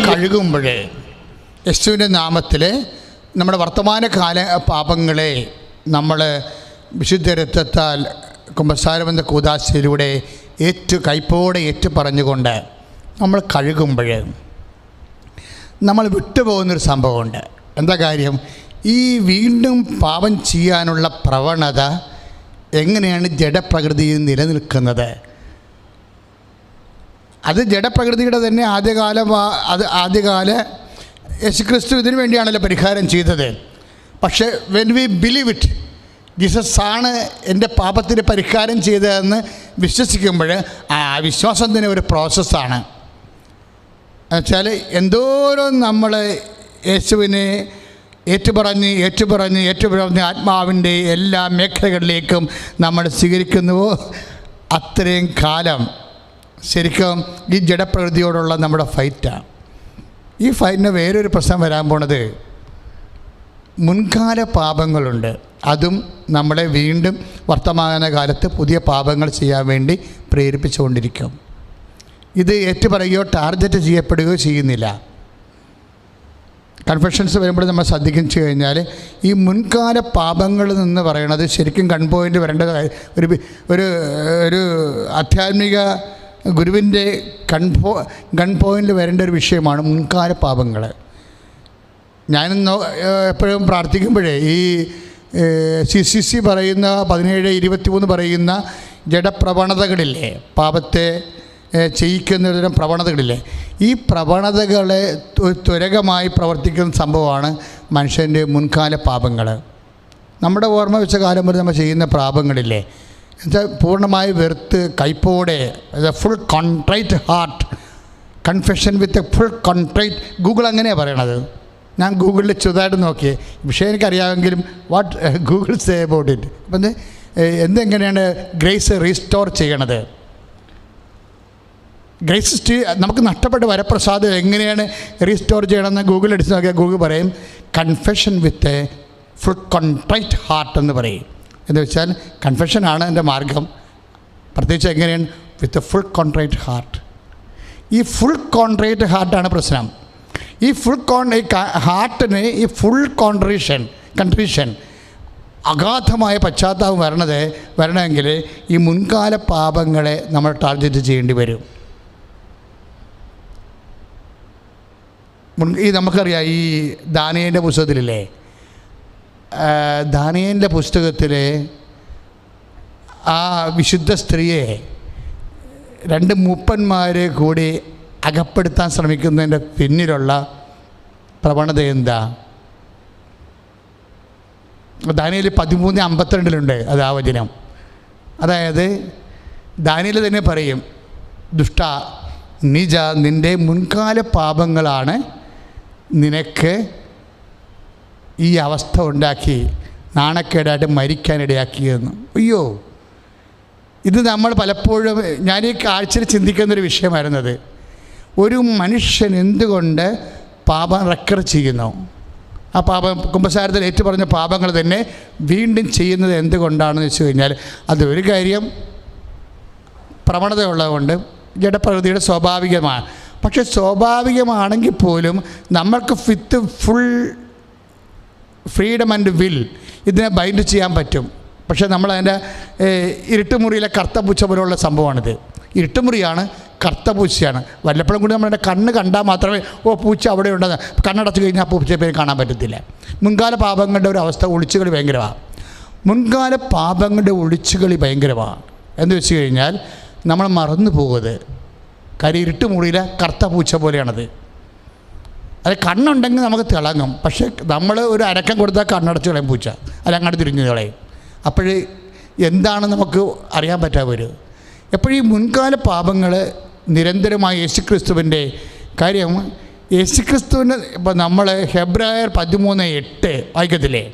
കഴുകുമ്പോഴേ യേശുവിൻ്റെ നാമത്തിൽ നമ്മുടെ വർത്തമാനകാല പാപങ്ങളെ നമ്മൾ വിശുദ്ധ രക്തത്താൽ കുമ്പസാരമെന്ന കൂദാശയിലൂടെ കൈപ്പോടെ പറഞ്ഞുകൊണ്ട് നമ്മൾ കഴുകുമ്പോൾ നമ്മൾ വിട്ടുപോകുന്നൊരു സംഭവമുണ്ട്. എന്താ കാര്യം? ഈ വീണ്ടും പാപം ചെയ്യാനുള്ള പ്രവണത എങ്ങനെയാണ് ജഡപ്രകൃതിയിൽ നിലനിൽക്കുന്നത്? അത് ജഡപ്രകൃതിയുടെ തന്നെ ആദ്യകാല യേശുക്രിസ്തു ഇതിനു വേണ്ടിയാണല്ലോ പരിഹാരം ചെയ്തത്. പക്ഷേ when we believe it, Jesus ആണ് എൻ്റെ പാപത്തിന് പരിഹാരം ചെയ്തതെന്ന് വിശ്വസിക്കുമ്പോൾ ആ വിശ്വാസത്തിന് ഒരു പ്രോസസ്സാണ്. എന്നുവെച്ചാൽ എന്തോരം നമ്മൾ യേശുവിനെ ഏറ്റുപറഞ്ഞ് ആത്മാവിൻ്റെ എല്ലാ മേഖലകളിലേക്കും നമ്മൾ സ്വീകരിക്കുന്നുവോ അത്രയും കാലം ശരിക്കും ഈ ജഡപ്രകൃതിയോടുള്ള നമ്മുടെ ഫൈറ്റാണ്. ഈ ഫൈറ്റിന് വേറൊരു പ്രശ്നം വരാൻ പോണത് മുൻകാല പാപങ്ങളുണ്ട്. അതും നമ്മളെ വീണ്ടും വർത്തമാനകാലത്ത് പുതിയ പാപങ്ങൾ ചെയ്യാൻ വേണ്ടി പ്രേരിപ്പിച്ചുകൊണ്ടിരിക്കും. ഇത് ഏറ്റുപറയുകയോ ടാർഗറ്റ് ചെയ്യപ്പെടുകയോ ചെയ്യുന്നില്ല. കൺഫെഷൻസ് വരുമ്പോൾ നമ്മൾ ശ്രദ്ധിച്ചു കഴിഞ്ഞാൽ ഈ മുൻകാല പാപങ്ങൾ എന്ന് പറയുന്നത് ശരിക്കും ഗൺ പോയിൻ്റ് വരേണ്ട ഒരു ആധ്യാത്മിക ഗുരുവിൻ്റെ ഗൺ പോയിൻ്റിൽ വരേണ്ട ഒരു വിഷയമാണ് മുൻകാല പാപങ്ങൾ. ഞാനിന്ന് എപ്പോഴും പ്രാർത്ഥിക്കുമ്പോഴേ ഈ CCC പറയുന്ന 17:23 പറയുന്ന ജഡപ്രവണതകളില്ലേ, പാപത്തെ ചെയ്യിക്കുന്നതിനും പ്രവണതകളില്ലേ, ഈ പ്രവണതകളെ ത്വരകമായി പ്രവർത്തിക്കുന്ന സംഭവമാണ് മനുഷ്യൻ്റെ മുൻകാല പാപങ്ങൾ. നമ്മുടെ ഓർമ്മ വെച്ച കാലം വരെ നമ്മൾ ചെയ്യുന്ന പാപങ്ങളില്ലേ, എന്നുവെച്ചാൽ പൂർണ്ണമായി വെറുത്ത് കൈപ്പോടെ full contrite heart, confession with a full contrite. Google അങ്ങനെയാണ് പറയണത്. ഞാൻ ഗൂഗിളിൽ ചെറുതായിട്ട് നോക്കിയേ, വിഷയം എനിക്കറിയാമെങ്കിലും what Google say about it. അപ്പം എന്തെങ്ങനെയാണ് ഗ്രേസ് റീസ്റ്റോർ ചെയ്യണത്? ഗ്രേസ് നമുക്ക് നഷ്ടപ്പെട്ട വരപ്രസാദം എങ്ങനെയാണ് റീസ്റ്റോർ ചെയ്യണമെന്ന് ഗൂഗിൾ അടിച്ച് നോക്കിയാൽ ഗൂഗിൾ പറയും confession with a full contrite heart എന്ന് പറയും. എന്ന് വെച്ചാൽ കൺഫെഷനാണ് എൻ്റെ മാർഗം. പ്രത്യേകിച്ച് എങ്ങനെയാണ്? വിത്ത് എ ഫുൾ കോൺട്രൈറ്റ് ഹാർട്ട്. ഈ ഫുൾ കോൺട്രേറ്റ് ഹാർട്ടാണ് പ്രശ്നം. ഈ ഹാർട്ടിന് ഈ ഫുൾ കൺട്രീഷൻ അഗാധമായ പശ്ചാത്താപം വരണമെങ്കിൽ ഈ മുൻകാല പാപങ്ങളെ നമ്മൾ ടാർഗറ്റ് ചെയ്യേണ്ടി വരും. ഈ നമുക്കറിയാം, ഈ ദാനിയേലിൻ്റെ പുസ്തകത്തിലില്ലേ, ദാനിയേലിൻ്റെ പുസ്തകത്തിൽ ആ വിശുദ്ധ സ്ത്രീയെ 2 മൂപ്പന്മാർ കൂടി അകപ്പെടുത്താൻ ശ്രമിക്കുന്നതിൻ്റെ പിന്നിലുള്ള പ്രവണത എന്താ? ദാനിയേൽ 13:52 അത് ആ വചനം. അതായത് ദാനിയേൽ തന്നെ പറയും, ദുഷ്ട നിജ, നിൻ്റെ മുൻകാല പാപങ്ങളാണ് നിനക്ക് ഈ അവസ്ഥ ഉണ്ടാക്കി നാണക്കേടായിട്ട് മരിക്കാനിടയാക്കിയെന്ന്. അയ്യോ, ഇത് നമ്മൾ പലപ്പോഴും, ഞാൻ ഈ കാഴ്ചയിൽ ചിന്തിക്കുന്നൊരു വിഷയമായിരുന്നത്, ഒരു മനുഷ്യൻ എന്തുകൊണ്ട് പാപം റെക്കർ ചെയ്യുന്നു? ആ പാപം കുമ്പസാരത്തിൽ ഏറ്റുപറഞ്ഞ പാപങ്ങൾ തന്നെ വീണ്ടും ചെയ്യുന്നത് എന്തുകൊണ്ടാണെന്ന് വെച്ച് കഴിഞ്ഞാൽ, അത് ഒരു കാര്യം പ്രവണതയുള്ളതുകൊണ്ട്, ജഡപ്രകൃതിയുടെ സ്വാഭാവികമാണ്. പക്ഷെ സ്വാഭാവികമാണെങ്കിൽ പോലും നമ്മൾക്ക് ഫുൾ ഫ്രീഡം ആൻഡ് വിൽ ഇതിനെ ബൈൻഡ് ചെയ്യാൻ പറ്റും. പക്ഷേ നമ്മളതിൻ്റെ ഇരുട്ടുമുറിയിലെ കറുത്തപൂച്ച പോലുള്ള സംഭവമാണിത്. ഇരുട്ടുമുറിയാണ്, കറുത്തപൂച്ചയാണ്. വല്ലപ്പോഴും കൂടി നമ്മളുടെ കണ്ണ് കണ്ടാൽ മാത്രമേ പൂച്ച അവിടെ ഉണ്ടെന്ന്, കണ്ണടച്ച് കഴിഞ്ഞാൽ പൂച്ചയെ പേര് കാണാൻ പറ്റത്തില്ല. മുൻകാല പാപങ്ങളുടെ ഒരു അവസ്ഥ, ഒളിച്ചുകളി ഭയങ്കരമാണ്. മുൻകാല പാപങ്ങളുടെ ഒളിച്ചുകളി ഭയങ്കരമാണ് എന്ന് വെച്ച് കഴിഞ്ഞാൽ നമ്മൾ മറന്നു പോകുന്നത്. കാര്യം ഇരുട്ടുമുറിയിലെ കറുത്ത പൂച്ച പോലെയാണത്. അത് കണ്ണുണ്ടെങ്കിൽ നമുക്ക് തിളങ്ങും, പക്ഷേ നമ്മൾ ഒരു അരക്കം കൊടുത്താൽ കണ്ണടച്ച് കളയും പൂച്ച, അല്ല അങ്ങോട്ട് തിരിഞ്ഞു കളയും. അപ്പോൾ എന്താണ് നമുക്ക് അറിയാൻ പറ്റാവരും. എപ്പോഴും ഈ മുൻകാല പാപങ്ങൾ നിരന്തരമായി യേശുക്രിസ്തുവിൻ്റെ കാര്യം, യേശുക്രിസ്തുവിൻ്റെ ഇപ്പോൾ നമ്മൾ ഹെബ്രായർ 13:8 വായിക്കത്തില്ലേ?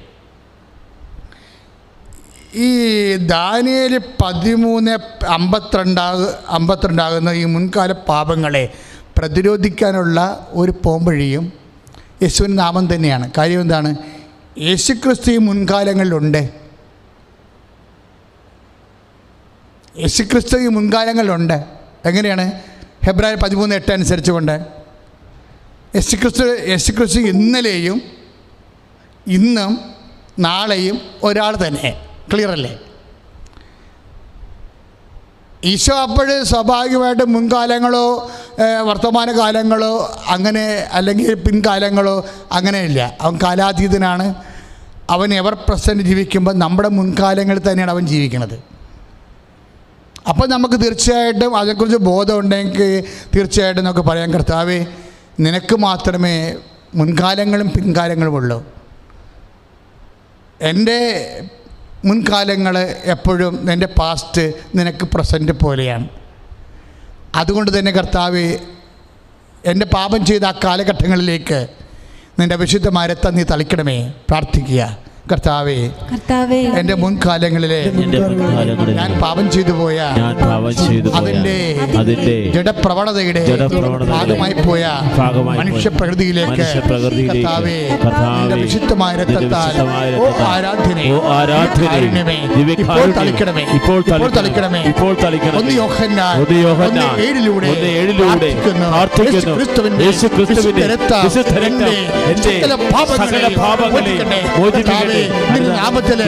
ഈ ദാനിയേൽ 13:52 ഈ മുൻകാല പാപങ്ങളെ പ്രതിരോധിക്കാനുള്ള ഒരു പോംവഴിയും യേശുവിൻ്റെ നാമം തന്നെയാണ്. കാര്യം എന്താണ്? യേശുക്രിസ്തു ഈ മുൻകാലങ്ങളിലുണ്ട്. യേശുക്രിസ്തു ഈ മുൻകാലങ്ങളിലുണ്ട്. എങ്ങനെയാണ്? ഹെബ്രായർ 13:8 അനുസരിച്ചുകൊണ്ട് യേശുക്രിസ്തു ഇന്നലെയും ഇന്നും നാളെയും ഒരാൾ തന്നെ. ക്ലിയർ അല്ലേ? ഈശോ അപ്പോഴ് സ്വാഭാവികമായിട്ട് മുൻകാലങ്ങളോ വർത്തമാനകാലങ്ങളോ അങ്ങനെ അല്ലെങ്കിൽ പിൻകാലങ്ങളോ അങ്ങനെയില്ല. അവൻ കാലാതീതനാണ്. അവൻ എവർ പ്രസൻറ്റ് ജീവിക്കുമ്പോൾ നമ്മുടെ മുൻകാലങ്ങളിൽ തന്നെയാണ് അവൻ ജീവിക്കുന്നത്. അപ്പോൾ നമുക്ക് തീർച്ചയായിട്ടും അതേക്കുറിച്ച് ബോധമുണ്ടെങ്കിൽ തീർച്ചയായിട്ടും നമുക്ക് പറയാൻ, കർത്താവേ, നിനക്ക് മാത്രമേ മുൻകാലങ്ങളും പിൻകാലങ്ങളും ഉള്ളൂ. എൻ്റെ മുൻകാലങ്ങൾ എപ്പോഴും എൻ്റെ പാസ്റ്റ് നിനക്ക് പ്രസൻറ്റ് പോലെയാണ്. അതുകൊണ്ട് തന്നെ കർത്താവേ, എൻ്റെ പാപം ചെയ്ത ആ കാലഘട്ടങ്ങളിലേക്ക് നിൻ്റെ വിശുദ്ധമായ രക്തം നീ തളിക്കണമേ. പ്രാർത്ഥിക്കുക. കർത്താവേ, എൻ്റെ മുൻകാലങ്ങളിലെ ഞാൻ പാപം ചെയ്തു പോയ അതിൻ്റെ ജഡപ്രവണതയുടെ ഭാഗമായി പോയ മനുഷ്യപ്രകൃതിയിലേക്ക് കർത്താവേ, നിന്റെ വിശുദ്ധമായ രക്തത്താൽ ആരാധനയെ ഇപ്പോൾ തളിക്കണമേ. ഇപ്പോൾ തളിക്കണമേ. 1 യോഹന്നാൻ 1:7 പ്രാർത്ഥിക്കുന്നു. യേശുക്രിസ്തുവിന്റെ രക്തം സകല പാപങ്ങളെയും മോചിപ്പിക്കട്ടെ. നിന്റെ നാമത്തിലെ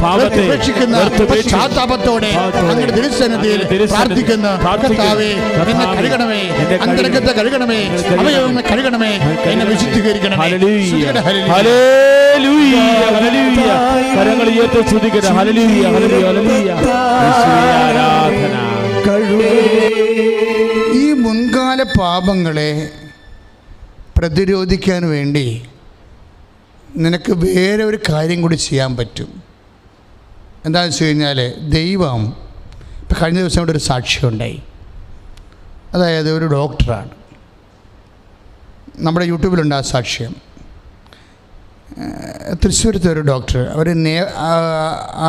പാപത്തെ രക്ഷിക്കുന്ന പശ്ചാത്താപത്തോടെ അങ്ങയുടെ തിരുസന്നിധിയിൽ പ്രാർത്ഥിക്കുന്നു. കർത്താവേ, എന്നെ കഴുകണമേ, അന്തരംഗത്തെ കഴുകണമേ, അവയവങ്ങളെ കഴുകണമേ, എന്നെ വിശുദ്ധീകരിക്കണമേ. കരങ്ങൾ ഉയർത്തി സ്തുതിക്കട്ടെ. ഹല്ലേലൂയ, ഹല്ലേലൂയ, ഹല്ലേലൂയ. ആരാധന. ഈ മുൻകാല പാപങ്ങളെ പ്രതിരോധിക്കാൻ വേണ്ടി നിനക്ക് വേറെ ഒരു കാര്യം കൂടി ചെയ്യാൻ പറ്റും. എന്താണെന്ന് വെച്ച് കഴിഞ്ഞാൽ, ദൈവം ഇപ്പം കഴിഞ്ഞ ദിവസം ഇവിടെ ഒരു സാക്ഷ്യമുണ്ടായി. അതായത് ഒരു ഡോക്ടറാണ്, നമ്മുടെ യൂട്യൂബിലുണ്ട് ആ സാക്ഷ്യം. തൃശ്ശൂരത്തെ ഒരു ഡോക്ടർ,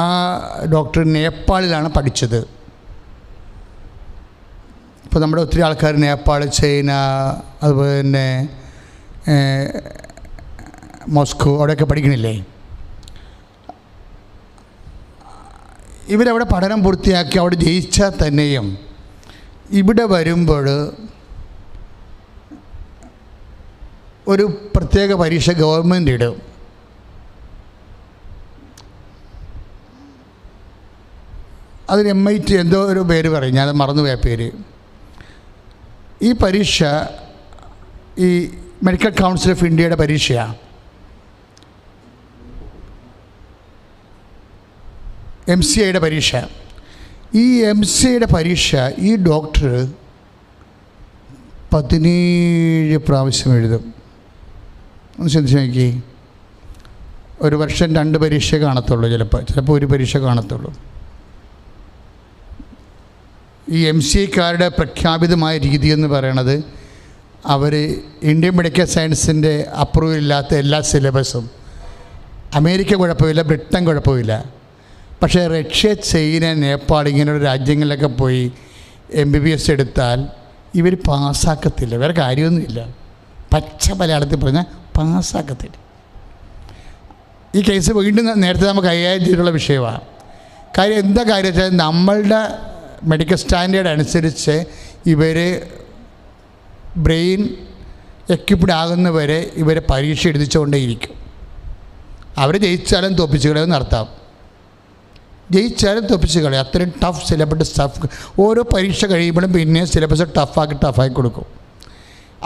ആ ഡോക്ടർ നേപ്പാളിലാണ് പഠിച്ചത്. ഇപ്പോൾ നമ്മുടെ ഒത്തിരി ആൾക്കാർ നേപ്പാൾ, ചൈന, അതുപോലെ തന്നെ മോസ്കോ അവിടെയൊക്കെ പഠിക്കണില്ലേ? ഇവരവിടെ പഠനം പൂർത്തിയാക്കി അവിടെ ജയിച്ചാൽ തന്നെയും ഇവിടെ വരുമ്പോൾ ഒരു പ്രത്യേക പരീക്ഷ ഗവൺമെൻറ് ഇടും. അതിന് MIT എന്തോ ഒരു പേര് പറയും, ഞാൻ മറന്നുപോയ പേര്. ഈ പരീക്ഷ ഈ മെഡിക്കൽ കൗൺസിൽ ഓഫ് ഇന്ത്യയുടെ പരീക്ഷയാണ്. MCIയുടെ പരീക്ഷ. ഈ MCIയുടെ പരീക്ഷ ഈ ഡോക്ടർ 17 പ്രാവശ്യം എഴുതും. ഒന്ന് ചിന്തിച്ച് നോക്കി. ഒരു വർഷം 2 പരീക്ഷ കാണത്തുള്ളൂ, ചിലപ്പോൾ ഒരു പരീക്ഷ കാണത്തുള്ളൂ. ഈ MCIക്കാരുടെ പ്രഖ്യാപിതമായ രീതി എന്ന് പറയണത്, അവർ ഇന്ത്യൻ മെഡിക്കൽ സയൻസിൻ്റെ അപ്രൂവൽ ഇല്ലാത്ത എല്ലാ സിലബസും, അമേരിക്ക കുഴപ്പമില്ല, ബ്രിട്ടൻ കുഴപ്പമില്ല, പക്ഷേ റഷ്യ, ചൈന, നേപ്പാൾ ഇങ്ങനെയുള്ള രാജ്യങ്ങളിലൊക്കെ പോയി MBBS എടുത്താൽ ഇവർ പാസ്സാക്കത്തില്ല. വേറെ കാര്യമൊന്നുമില്ല, പച്ച മലയാളത്തിൽ പറഞ്ഞാൽ പാസ്സാക്കത്തില്ല. ഈ കേസ് വീണ്ടും നേരത്തെ നമുക്ക് കൈകാര്യം ചെയ്തിട്ടുള്ള വിഷയമാണ്. കാര്യം എന്താ കാര്യം വെച്ചാൽ, നമ്മളുടെ മെഡിക്കൽ സ്റ്റാൻഡേർഡ് അനുസരിച്ച് ഇവർ ബ്രെയിൻ എക്യുപ്ഡ് ആകുന്നവരെ ഇവരെ പരീക്ഷ എഴുതിച്ചുകൊണ്ടേയിരിക്കും. അവർ ജയിച്ചാലും തോപ്പിച്ച് കളയും നടത്താം, ജയിച്ചാലും തോപ്പിച്ച് കളയും. അത്രയും ടഫ് സിലബസ് ടഫ്. ഓരോ പരീക്ഷ കഴിയുമ്പോഴും പിന്നെ സിലബസ് ടഫാക്കി കൊടുക്കും.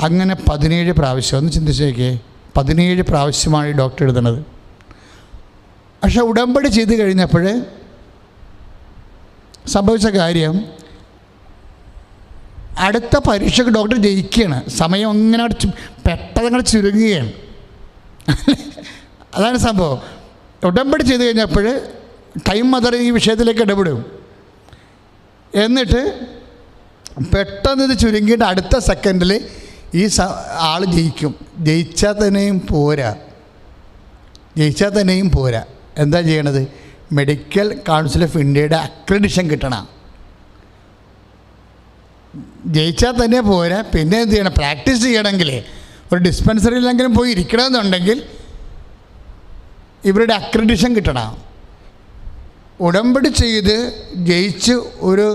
അങ്ങനെ 17 പ്രാവശ്യം. ഒന്ന് ചിന്തിച്ച് നോക്കിയേ, 17 പ്രാവശ്യമാണ് ഈ ഡോക്ടർ എഴുതുന്നത്. പക്ഷെ ഉടമ്പടി ചെയ്ത് കഴിഞ്ഞപ്പോൾ സംഭവിച്ച കാര്യം, അടുത്ത പരീക്ഷയ്ക്ക് ഡോക്ടർ ജയിക്കുകയാണ്. സമയം അങ്ങനെ പെട്ടെന്ന് ചുരുങ്ങുകയാണ്. അതാണ് സംഭവം. ഉടമ്പടി ചെയ്ത് കഴിഞ്ഞപ്പോൾ ടൈം മദർ ഈ വിഷയത്തിലേക്ക് ഇടപെടും. എന്നിട്ട് പെട്ടെന്ന് ഇത് ചുരുങ്ങിയിട്ട് അടുത്ത സെക്കൻഡിൽ ഈ ആൾ ജയിക്കും. ജയിച്ചാൽ തന്നെയും പോരാ. എന്താ ചെയ്യണത്? മെഡിക്കൽ കൗൺസിൽ ഓഫ് ഇന്ത്യയുടെ അക്രഡിഷൻ കിട്ടണം. ജയിച്ചാൽ തന്നെ പോരാ, പിന്നെ എന്ത് ചെയ്യണം? പ്രാക്ടീസ് ചെയ്യണമെങ്കിൽ ഒരു ഡിസ്പെൻസറിയിലെങ്കിലും പോയി ഇരിക്കണമെന്നുണ്ടെങ്കിൽ ഇവരുടെ അക്രഡിഷൻ കിട്ടണം. ഉടമ്പടി ചെയ്ത് ജയിച്ച് ഒരു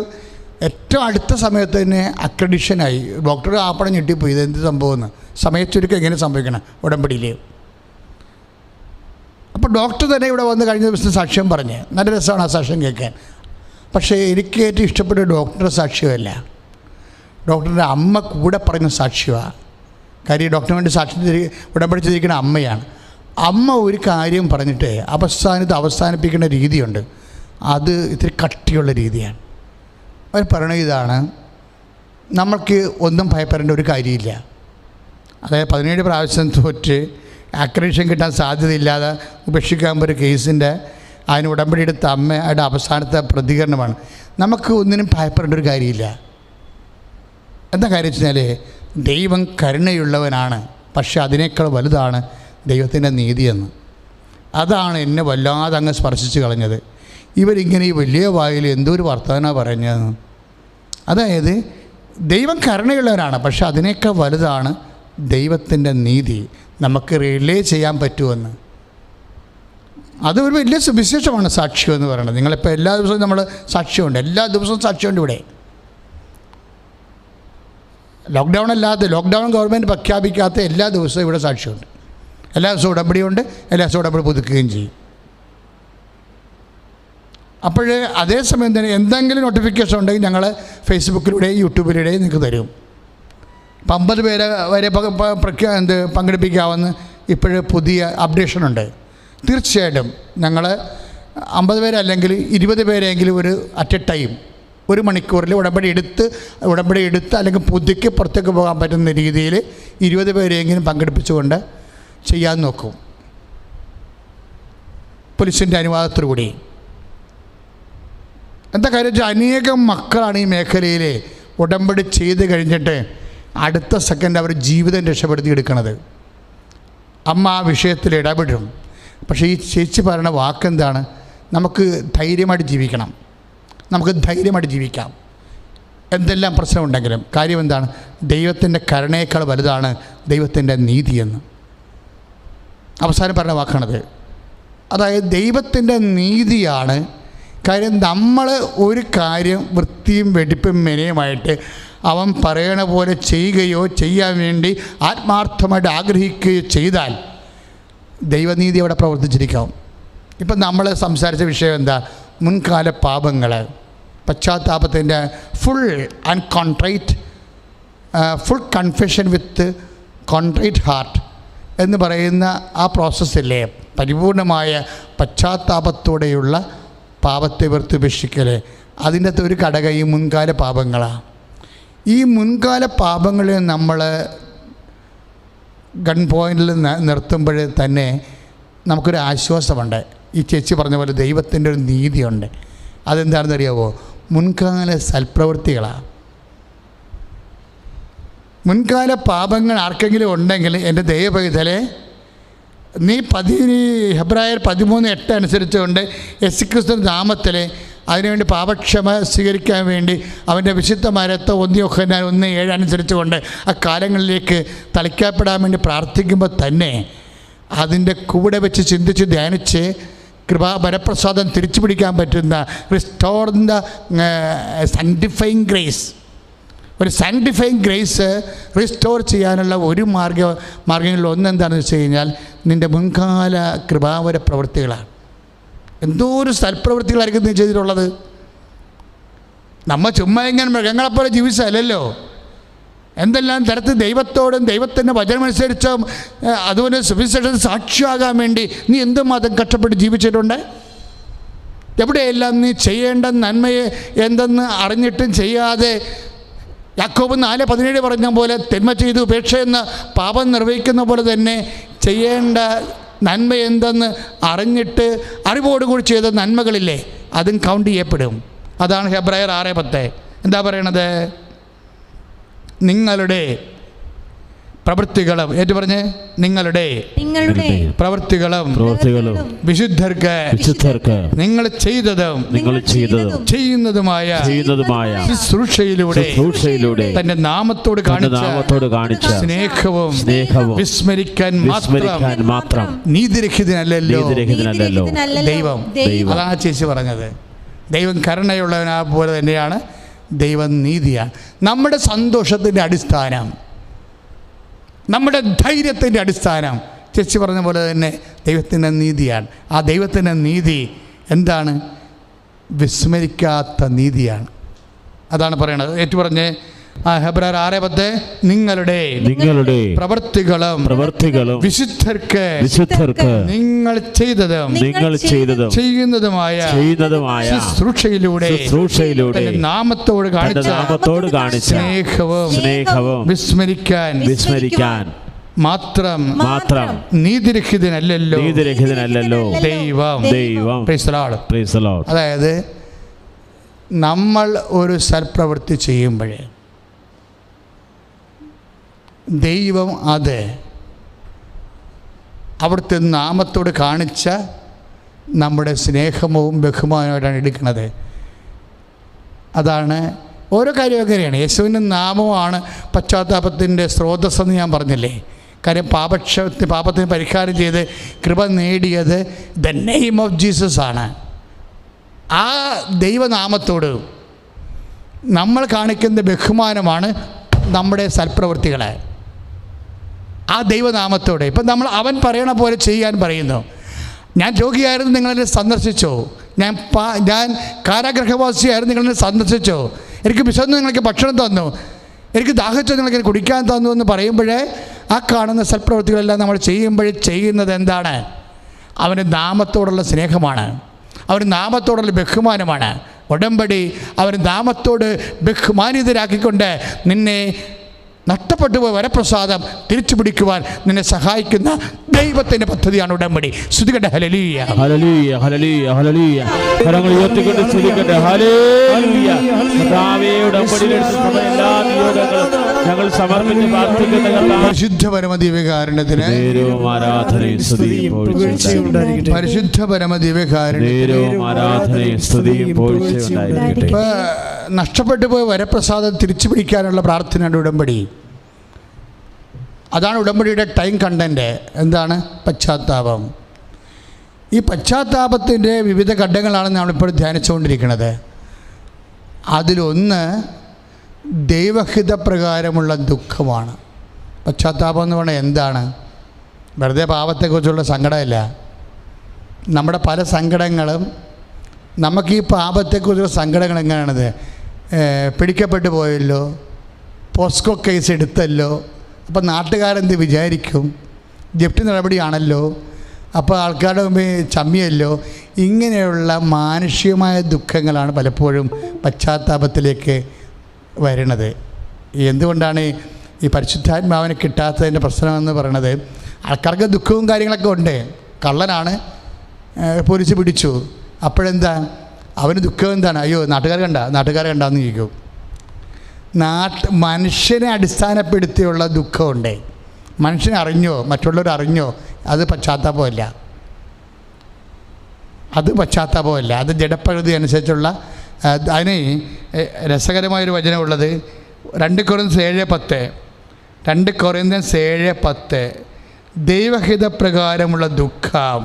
ഏറ്റവും അടുത്ത സമയത്ത് തന്നെ അക്രഡിഷനായി. ഡോക്ടർ ആപ്പണം ഞെട്ടിപ്പോയി, ഇതെന്ത് സംഭവമെന്ന്. സമയച്ചൊരുക്കം എങ്ങനെ സംഭവിക്കണം ഉടമ്പടിയിൽ. അപ്പോൾ ഡോക്ടർ തന്നെ ഇവിടെ വന്ന് കഴിഞ്ഞ ദിവസം സാക്ഷ്യം പറഞ്ഞ്, നല്ല രസമാണ് ആ സാക്ഷ്യം കേൾക്കാൻ. പക്ഷേ എനിക്ക് ഏറ്റവും ഇഷ്ടപ്പെട്ട ഡോക്ടറുടെ സാക്ഷ്യമല്ല, ഡോക്ടറിൻ്റെ അമ്മ കൂടെ പറഞ്ഞ സാക്ഷ്യമാണ്. കാര്യം ഡോക്ടറിന് വേണ്ടി സാക്ഷ്യം ഉടമ്പടി ചെയ്തിരിക്കുന്ന അമ്മയാണ്. അമ്മ ഒരു കാര്യം പറഞ്ഞിട്ട് അവസാനിപ്പിക്കുന്ന രീതിയുണ്ട്, അത് ഇത്തിരി കട്ടിയുള്ള രീതിയാണ്. അവർ പറയുന്നത് ഇതാണ്: നമ്മൾക്ക് ഒന്നും ഭയപ്പെടേണ്ട ഒരു കാര്യമില്ല. അതായത് 17 പ്രാവശ്യം തോറ്റ് അക്രഡിഷൻ കിട്ടാൻ സാധ്യതയില്ലാതെ ഉപേക്ഷിക്കാൻ ഒരു കേസിൻ്റെ അതിന് ഉടമ്പടി എടുത്ത അമ്മയുടെ അവസാനത്തെ പ്രതികരണമാണ്, നമുക്ക് ഒന്നിനും ഭയപ്പെടേണ്ട ഒരു കാര്യമില്ല. എന്താ കാര്യം വെച്ച് കഴിഞ്ഞാൽ, ദൈവം കരുണയുള്ളവനാണ്, പക്ഷെ അതിനേക്കാൾ വലുതാണ് ദൈവത്തിൻ്റെ നീതിയെന്ന്. അതാണ് എന്നെ വല്ലാതെ അങ്ങ് സ്പർശിച്ച് കളഞ്ഞത്. ഇവരിങ്ങനെ ഈ വലിയ വായിൽ എന്തോ ഒരു വർത്തമാനമാണ് പറഞ്ഞതെന്ന്. അതായത് ദൈവം കരുണയുള്ളവനാണ്, പക്ഷെ അതിനേക്കാൾ വലുതാണ് ദൈവത്തിൻ്റെ നീതി. നമുക്ക് റിലേ ചെയ്യാൻ പറ്റുമെന്ന്. അതൊരു വലിയ സുവിശേഷമാണ് സാക്ഷ്യം എന്ന് പറയുന്നത്. നിങ്ങളിപ്പോൾ എല്ലാ ദിവസവും നമ്മൾ സാക്ഷ്യമുണ്ട്, എല്ലാ ദിവസവും സാക്ഷ്യമുണ്ട് ഇവിടെ. ലോക്ക്ഡൗൺ ഗവൺമെൻറ് പ്രഖ്യാപിക്കാത്ത എല്ലാ ദിവസവും ഇവിടെ സാക്ഷ്യമുണ്ട്. എല്ലാ ദിവസവും ഉടമ്പടിയുണ്ട്, എല്ലാ ദിവസവും ഉടമ്പടി പുതുക്കുകയും ചെയ്യും. അപ്പോൾ അതേസമയം തന്നെ എന്തെങ്കിലും നോട്ടിഫിക്കേഷൻ ഉണ്ടെങ്കിൽ ഞങ്ങൾ ഫേസ്ബുക്കിലൂടെയും യൂട്യൂബിലൂടെയും നിങ്ങൾക്ക് തരും. 50 പേരെ വരെ പങ്കെടുപ്പിക്കാമെന്ന് ഇപ്പോഴ് പുതിയ അപ്ഡേഷനുണ്ട്. തീർച്ചയായിട്ടും ഞങ്ങൾ 50 പേരല്ലെങ്കിൽ 20 പേരെങ്കിലും ഒരു അറ്റ് എ ടൈം 1 മണിക്കൂറിൽ ഉടമ്പടി എടുത്ത് അല്ലെങ്കിൽ പുതുക്കി പുറത്തേക്ക് പോകാൻ പറ്റുന്ന രീതിയിൽ 20 പേരെങ്കിലും പങ്കെടുപ്പിച്ചുകൊണ്ട് ചെയ്യാൻ നോക്കും, പോലീസിൻ്റെ അനുവാദത്തോടുകൂടി. എന്താ കാര്യം വെച്ചാൽ, അനേകം മക്കളാണ് ഈ മേഖലയിൽ ഉടമ്പടി ചെയ്ത് കഴിഞ്ഞിട്ട് അടുത്ത സെക്കൻഡ് അവർ ജീവിതം രക്ഷപ്പെടുത്തിയെടുക്കണത്. അമ്മ ആ വിഷയത്തിൽ ഇടപെടും. പക്ഷേ ഈ ചേച്ചി പറയുന്ന വാക്കെന്താണ്? നമുക്ക് ധൈര്യമായിട്ട് ജീവിക്കണം, നമുക്ക് ധൈര്യമായിട്ട് ജീവിക്കാം, എന്തെല്ലാം പ്രശ്നമുണ്ടെങ്കിലും. കാര്യം എന്താണ്? ദൈവത്തിൻ്റെ കരുണയേക്കാൾ വലുതാണ് ദൈവത്തിൻ്റെ നീതിയെന്ന് അവസാനം പറഞ്ഞ വാക്കാണത്. അതായത് ദൈവത്തിൻ്റെ നീതിയാണ് കാര്യം നമ്മൾ ഒരു കാര്യം വൃത്തിയും വെടിപ്പും മെനയുമായിട്ട് അവൻ പറയണ പോലെ ചെയ്യുകയോ ചെയ്യാൻ വേണ്ടി ആത്മാർത്ഥമായിട്ട് ആഗ്രഹിക്കുകയോ ചെയ്താൽ ദൈവനീതി അവിടെ പ്രവർത്തിച്ചിരിക്കാം. ഇപ്പം നമ്മൾ സംസാരിച്ച വിഷയം എന്താ? മുൻകാല പാപങ്ങൾ, പശ്ചാത്താപത്തിൻ്റെ full and contrite, full confession with contrite heart എന്ന് പറയുന്ന ആ പ്രോസസ്സില്ലേ, പരിപൂർണമായ പശ്ചാത്താപത്തോടെയുള്ള പാപത്തെ വെറുത്തുപേക്ഷിക്കൽ, അതിൻ്റെ അകത്ത് ഒരു ഘടകം ഈ മുൻകാല പാപങ്ങളാണ്. ഈ മുൻകാല പാപങ്ങളെ നമ്മൾ ഗൺ പോയിന്റിൽ നിർത്തുമ്പോൾ തന്നെ നമുക്കൊരു ആശ്വാസമുണ്ട്. ഈ ചേച്ചി പറഞ്ഞ പോലെ ദൈവത്തിൻ്റെ ഒരു നീതിയുണ്ട്. അതെന്താണെന്ന് അറിയാമോ? മുൻകാല സൽപ്രവൃത്തികളാണ്. മുൻകാല പാപങ്ങൾ ആർക്കെങ്കിലും ഉണ്ടെങ്കിൽ എൻ്റെ ദൈവപൈതലെ, നീ ഹെബ്രായർ 13:8 അനുസരിച്ചുകൊണ്ട് യേശുക്രിസ്തു നാമത്തിൽ അതിനുവേണ്ടി പാപക്ഷമ സ്വീകരിക്കാൻ വേണ്ടി അവൻ്റെ വിശുദ്ധമാരത്തെ 1 യോഹന്നാൻ 1:7 അനുസരിച്ചുകൊണ്ട് ആ കാലങ്ങളിലേക്ക് തളിക്കപ്പെടാൻ വേണ്ടി പ്രാർത്ഥിക്കുമ്പോൾ തന്നെ അതിൻ്റെ കൂടെ വെച്ച് ചിന്തിച്ച് ധ്യാനിച്ച് വരപ്രസാദം തിരിച്ചു പിടിക്കാൻ പറ്റുന്ന റിസ്റ്റോർ ദ സാങ്ക്ടിഫൈങ് ഗ്രേസ്, ഒരു സാങ്ക്ടിഫൈങ് ഗ്രേസ് റിസ്റ്റോർ ചെയ്യാനുള്ള ഒരു മാർഗ്ഗങ്ങളിൽ ഒന്നെന്താണെന്ന് വെച്ച് കഴിഞ്ഞാൽ നിൻ്റെ മുൻകാല കൃപാവര പ്രവൃത്തികളാണ്. എന്തോ ഒരു സൽപ്രവൃത്തികളായിരിക്കും നീ ചെയ്തിട്ടുള്ളത്. നമ്മൾ ചുമ്മാ ഇങ്ങനെ മൃഗങ്ങളെപ്പോലെ ജീവിച്ചല്ലോ. എന്തെല്ലാം തരത്തിൽ ദൈവത്തോടും ദൈവത്തിൻ്റെ വചനമനുസരിച്ചും അതുപോലെ സുവിശേഷത്തിന് സാക്ഷിയാകാൻ വേണ്ടി നീ എന്തുമാത്രം കഷ്ടപ്പെട്ട് ജീവിച്ചിട്ടുണ്ട്. എവിടെയെല്ലാം നീ ചെയ്യേണ്ട നന്മയെ എന്തെന്ന് അറിഞ്ഞിട്ടും ചെയ്യാതെ യാക്കോബ് 4:17 പറഞ്ഞ പോലെ തിന്മ ചെയ്തു ഉപേക്ഷയെന്ന പാപം നിർവഹിക്കുന്ന പോലെ തന്നെ ചെയ്യേണ്ട നന്മ എന്തെന്ന് അറിഞ്ഞിട്ട് അറിവോടുകൂടി ചെയ്ത നന്മകളില്ലേ, അതും കൗണ്ട് ചെയ്യപ്പെടും. അതാണ് ഹെബ്രായർ 6:10 എന്താ പറയണത്? നിങ്ങളുടെ പ്രവൃത്തികളും, ഏറ്റു പറഞ്ഞ്, നിങ്ങളുടെ പ്രവൃത്തികളും വിശുദ്ധർക്ക് നിങ്ങൾ ചെയ്തതും ചെയ്യുന്നതുമായ ശുശ്രൂഷയിലൂടെ തന്റെ നാമത്തോട് കാണിച്ച സ്നേഹവും വിസ്മരിക്കാൻ മാത്രം നീതിരഹിതനല്ലല്ലോ ദൈവം. അതാണ് ചേച്ചി പറഞ്ഞത്. ദൈവം കരുണയുള്ളവനാ പോലെ തന്നെയാണ് ദൈവം നീതിയാണ്. നമ്മുടെ സന്തോഷത്തിൻ്റെ അടിസ്ഥാനം, നമ്മുടെ ധൈര്യത്തിൻ്റെ അടിസ്ഥാനം ചേച്ചി പറഞ്ഞ പോലെ തന്നെ ദൈവത്തിൻ്റെ നീതിയാണ്. ആ ദൈവത്തിൻ്റെ നീതി എന്താണ്? വിസ്മരിക്കാത്ത നീതിയാണ്. അതാണ് പറയണത്. ഏറ്റു പറഞ്ഞ് ഹെബ്രായർ 6:10 നിങ്ങളുടെ പ്രവൃത്തികളും വിശുദ്ധർക്ക് നിങ്ങൾ ചെയ്തതും ചെയ്യുന്നതുമായ ശുശ്രൂഷയിലൂടെ നാമത്തോട് കാണിച്ച സ്നേഹവും വിസ്മരിക്കാൻ മാത്രം നീതിരഹിതനല്ലല്ലോ ദൈവം. അതായത് നമ്മൾ ഒരു സൽപ്രവൃത്തി ചെയ്യുമ്പോഴേ ദൈവം അത് അവിടുത്തെ നാമത്തോട് കാണിച്ച നമ്മുടെ സ്നേഹവും ബഹുമാനമായിട്ടാണ് എടുക്കുന്നത്. അതാണ് ഓരോ കാര്യവും അങ്ങനെയാണ്. യേശുവിൻ്റെ നാമമാണ് പശ്ചാത്താപത്തിൻ്റെ സ്രോതസ്സെന്ന് ഞാൻ പറഞ്ഞില്ലേ. കാര്യം പാപത്തിന് പരിഹാരം ചെയ്ത് കൃപ നേടിയത് ദ നെയിം ഓഫ് ജീസസ് ആണ്. ആ ദൈവനാമത്തോട് നമ്മൾ കാണിക്കുന്ന ബഹുമാനമാണ് നമ്മുടെ സൽപ്രവൃത്തികളെ. ആ ദൈവനാമത്തോടെ ഇപ്പം അവൻ പറയണ പോലെ ചെയ്യാൻ പറയുന്നു. ഞാൻ രോഗിയായിരുന്നു, നിങ്ങളെന്നെ സന്ദർശിച്ചോ. ഞാൻ കാരാഗ്രഹവാസിയായിരുന്നു, നിങ്ങളെന്നെ സന്ദർശിച്ചോ. എനിക്ക് വിശന്നു, നിങ്ങൾക്ക് ഭക്ഷണം തന്നു. എനിക്ക് ദാഹിച്ചു, നിങ്ങൾക്ക് കുടിക്കാൻ തന്നു എന്ന് പറയുമ്പോഴേ ആ കാണുന്ന സൽപ്രവൃത്തികളെല്ലാം നമ്മൾ ചെയ്യുന്നത് എന്താണ്? അവൻ്റെ നാമത്തോടുള്ള സ്നേഹമാണ്, അവൻ്റെ നാമത്തോടുള്ള ബഹുമാനമാണ്. ഉടമ്പടി അവൻ്റെ നാമത്തോട് ബഹുമാനിതരാക്കിക്കൊണ്ട് നിന്നെ നഷ്ടപ്പെട്ടു പോയ വരപ്രസാദം തിരിച്ചു പിടിക്കുവാൻ നിന്നെ സഹായിക്കുന്ന ദൈവത്തിൻ്റെ പദ്ധതിയാണ് ഉടമ്പടി. സ്തുതിക്കട്ടെ, ഹല്ലേലൂയ, ഹല്ലേലൂയ, ഹല്ലേലൂയ, ഹല്ലേലൂയ. കരങ്ങൾ ഉയർത്തിക്കൊണ്ട് സ്തുതിക്കട്ടെ, ഹല്ലേലൂയ. കർത്താവേ, ഉടമ്പടിയിലെടുത്ത എല്ലാ നിയോഗങ്ങളും ഞങ്ങൾ സമർപ്പിച്ച് പ്രാർത്ഥിക്കുന്ന പരിശുദ്ധ പരമദിവ്യകാരുണ്യത്തിന് ആരാധനയും സ്തുതിയും ഉണ്ടായിരിക്കട്ടെ. പരിശുദ്ധ പരമദിവ്യകാരുണ്യത്തിന് ആരാധനയും സ്തുതിയും ഉണ്ടായിരിക്കട്ടെ. നഷ്ടപ്പെട്ടു പോയ വരപ്രസാദം തിരിച്ചു പിടിക്കാനുള്ള പ്രാർത്ഥനയാണ് ഉടമ്പടി. അതാണ് ഉടമ്പടിയുടെ ടൈം കണ്ടന്റ്. എന്താണ്? പശ്ചാത്താപം. ഈ പശ്ചാത്താപത്തിൻ്റെ വിവിധ ഘട്ടങ്ങളാണ് നമ്മളിപ്പോൾ ധ്യാനിച്ചുകൊണ്ടിരിക്കുന്നത്. അതിലൊന്ന് ദൈവഹിതപ്രകാരമുള്ള ദുഃഖമാണ്. പശ്ചാത്താപം എന്ന് പറഞ്ഞാൽ എന്താണ്? വെറുതെ പാപത്തെക്കുറിച്ചുള്ള സങ്കടമല്ല. നമ്മുടെ പല സങ്കടങ്ങളും, നമുക്ക് ഈ പാപത്തെക്കുറിച്ചുള്ള സങ്കടങ്ങൾ എങ്ങനെയാണത്? പിടിക്കപ്പെട്ടു പോയല്ലോ, പോസ്കോ കേസ് എടുത്തല്ലോ, അപ്പോൾ നാട്ടുകാരെന്ത് വിചാരിക്കും? ജപ്തി നടപടിയാണല്ലോ, അപ്പോൾ ആൾക്കാരുടെ മുമ്പിൽ ചമ്മിയല്ലോ. ഇങ്ങനെയുള്ള മാനുഷികമായ ദുഃഖങ്ങളാണ് പലപ്പോഴും പശ്ചാത്താപത്തിലേക്ക് വരുന്നത്. എന്തുകൊണ്ടാണ് ഈ പരിശുദ്ധാത്മാവിനെ കിട്ടാത്തതിൻ്റെ പ്രശ്നമെന്ന് പറയണത്? ആൾക്കാർക്ക് ദുഃഖവും കാര്യങ്ങളൊക്കെ ഉണ്ട്. കള്ളനാണ്, പോലീസ് പിടിച്ചു, അപ്പോഴെന്താ അവന് ദുഃഖം എന്താണ്? അയ്യോ നാട്ടുകാരെ കണ്ടാന്ന് ചോദിക്കും. മനുഷ്യനെ അടിസ്ഥാനപ്പെടുത്തിയുള്ള ദുഃഖമുണ്ട്. മനുഷ്യനെ അറിഞ്ഞോ, മറ്റുള്ളവർ അറിഞ്ഞോ, അത് പശ്ചാത്താപമല്ല. അത് ജഡപ്രകൃതി അനുസരിച്ചുള്ള. അതിന് രസകരമായൊരു വചനമുള്ളത് 2 കൊറിന്ത്യൻസ് 7:10 ദൈവഹിതപ്രകാരമുള്ള ദുഃഖം.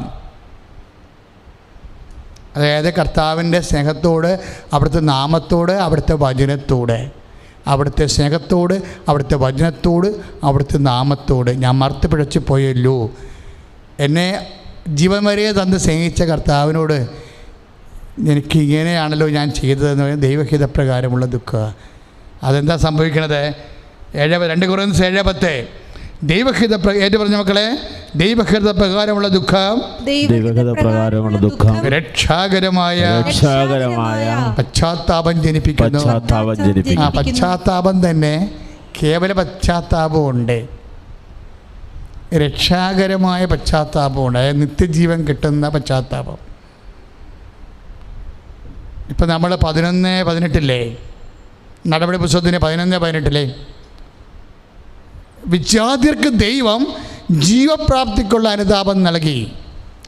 അതായത് കർത്താവിൻ്റെ സ്നേഹത്തോട്, അവിടുത്തെ നാമത്തോട്, അവിടുത്തെ വചനത്തോട്, അവിടുത്തെ സ്നേഹത്തോട്, അവിടുത്തെ വചനത്തോട്, അവിടുത്തെ നാമത്തോട് ഞാൻ മറുത്ത് പിഴച്ചു പോയല്ലോ. എന്നെ ജീവൻ വരെ തന്ന് സ്നേഹിച്ച കർത്താവിനോട് എനിക്ക് ഇങ്ങനെയാണല്ലോ ഞാൻ ചെയ്തതെന്ന് പറയുന്നത് ദൈവഹിതപ്രകാരമുള്ള ദുഃഖം. അതെന്താ സംഭവിക്കണത്? 2 കൊറിന്ത്യൻസ് 7:10 ഏറ്റു പറഞ്ഞ മക്കളെ, ദൈവഹിതപ്രകാരമുള്ള ദുഃഖം രക്ഷാകരമായ പശ്ചാത്താപം ജനിപ്പിക്കുന്നു. ആ പശ്ചാത്താപം തന്നെ കേവല പശ്ചാത്താപമുണ്ട്, രക്ഷാകരമായ പശ്ചാത്താപമുണ്ട്, അതായത് നിത്യജീവൻ കിട്ടുന്ന പശ്ചാത്താപം. ഇപ്പം നമ്മൾ 11:18 നടപടി പുസ്തകത്തിന് 11:18 വിജാതിയർക്ക് ദൈവം ജീവപ്രാപ്തിക്കുള്ള അനുതാപം നൽകി.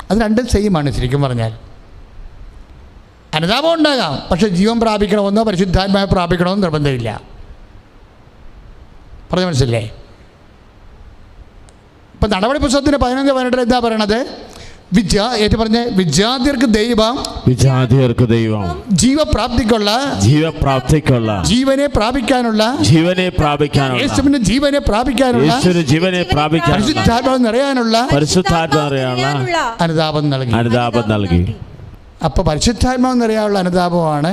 അത് രണ്ടും സെയിമാണ് ശരിക്കും പറഞ്ഞാൽ. അനുതാപം ഉണ്ടാകാം, പക്ഷെ ജീവൻ പ്രാപിക്കണമെന്നോ പരിശുദ്ധാത്മാവ് പ്രാപിക്കണമെന്നോ നിർബന്ധമില്ല. പറഞ്ഞ മനസ്സില്ലേ? ഇപ്പം നടപടി പുസ്തകത്തിന് 11:18 എന്താ പറയണത്? വിജാതിയർക്ക് ദൈവം ജീവപ്രാപ്തിക്കുള്ള ജീവനെ പ്രാപിക്കാനുള്ള യേശുവിന്റെ ജീവനെ പ്രാപിക്കാനുള്ള പരിശുദ്ധാത്മാവ് നിറയാനുള്ള അനുതാപം നൽകി. അപ്പോൾ പരിശുദ്ധാത്മാവ് നിറയാനുള്ള അനുതാപമാണ്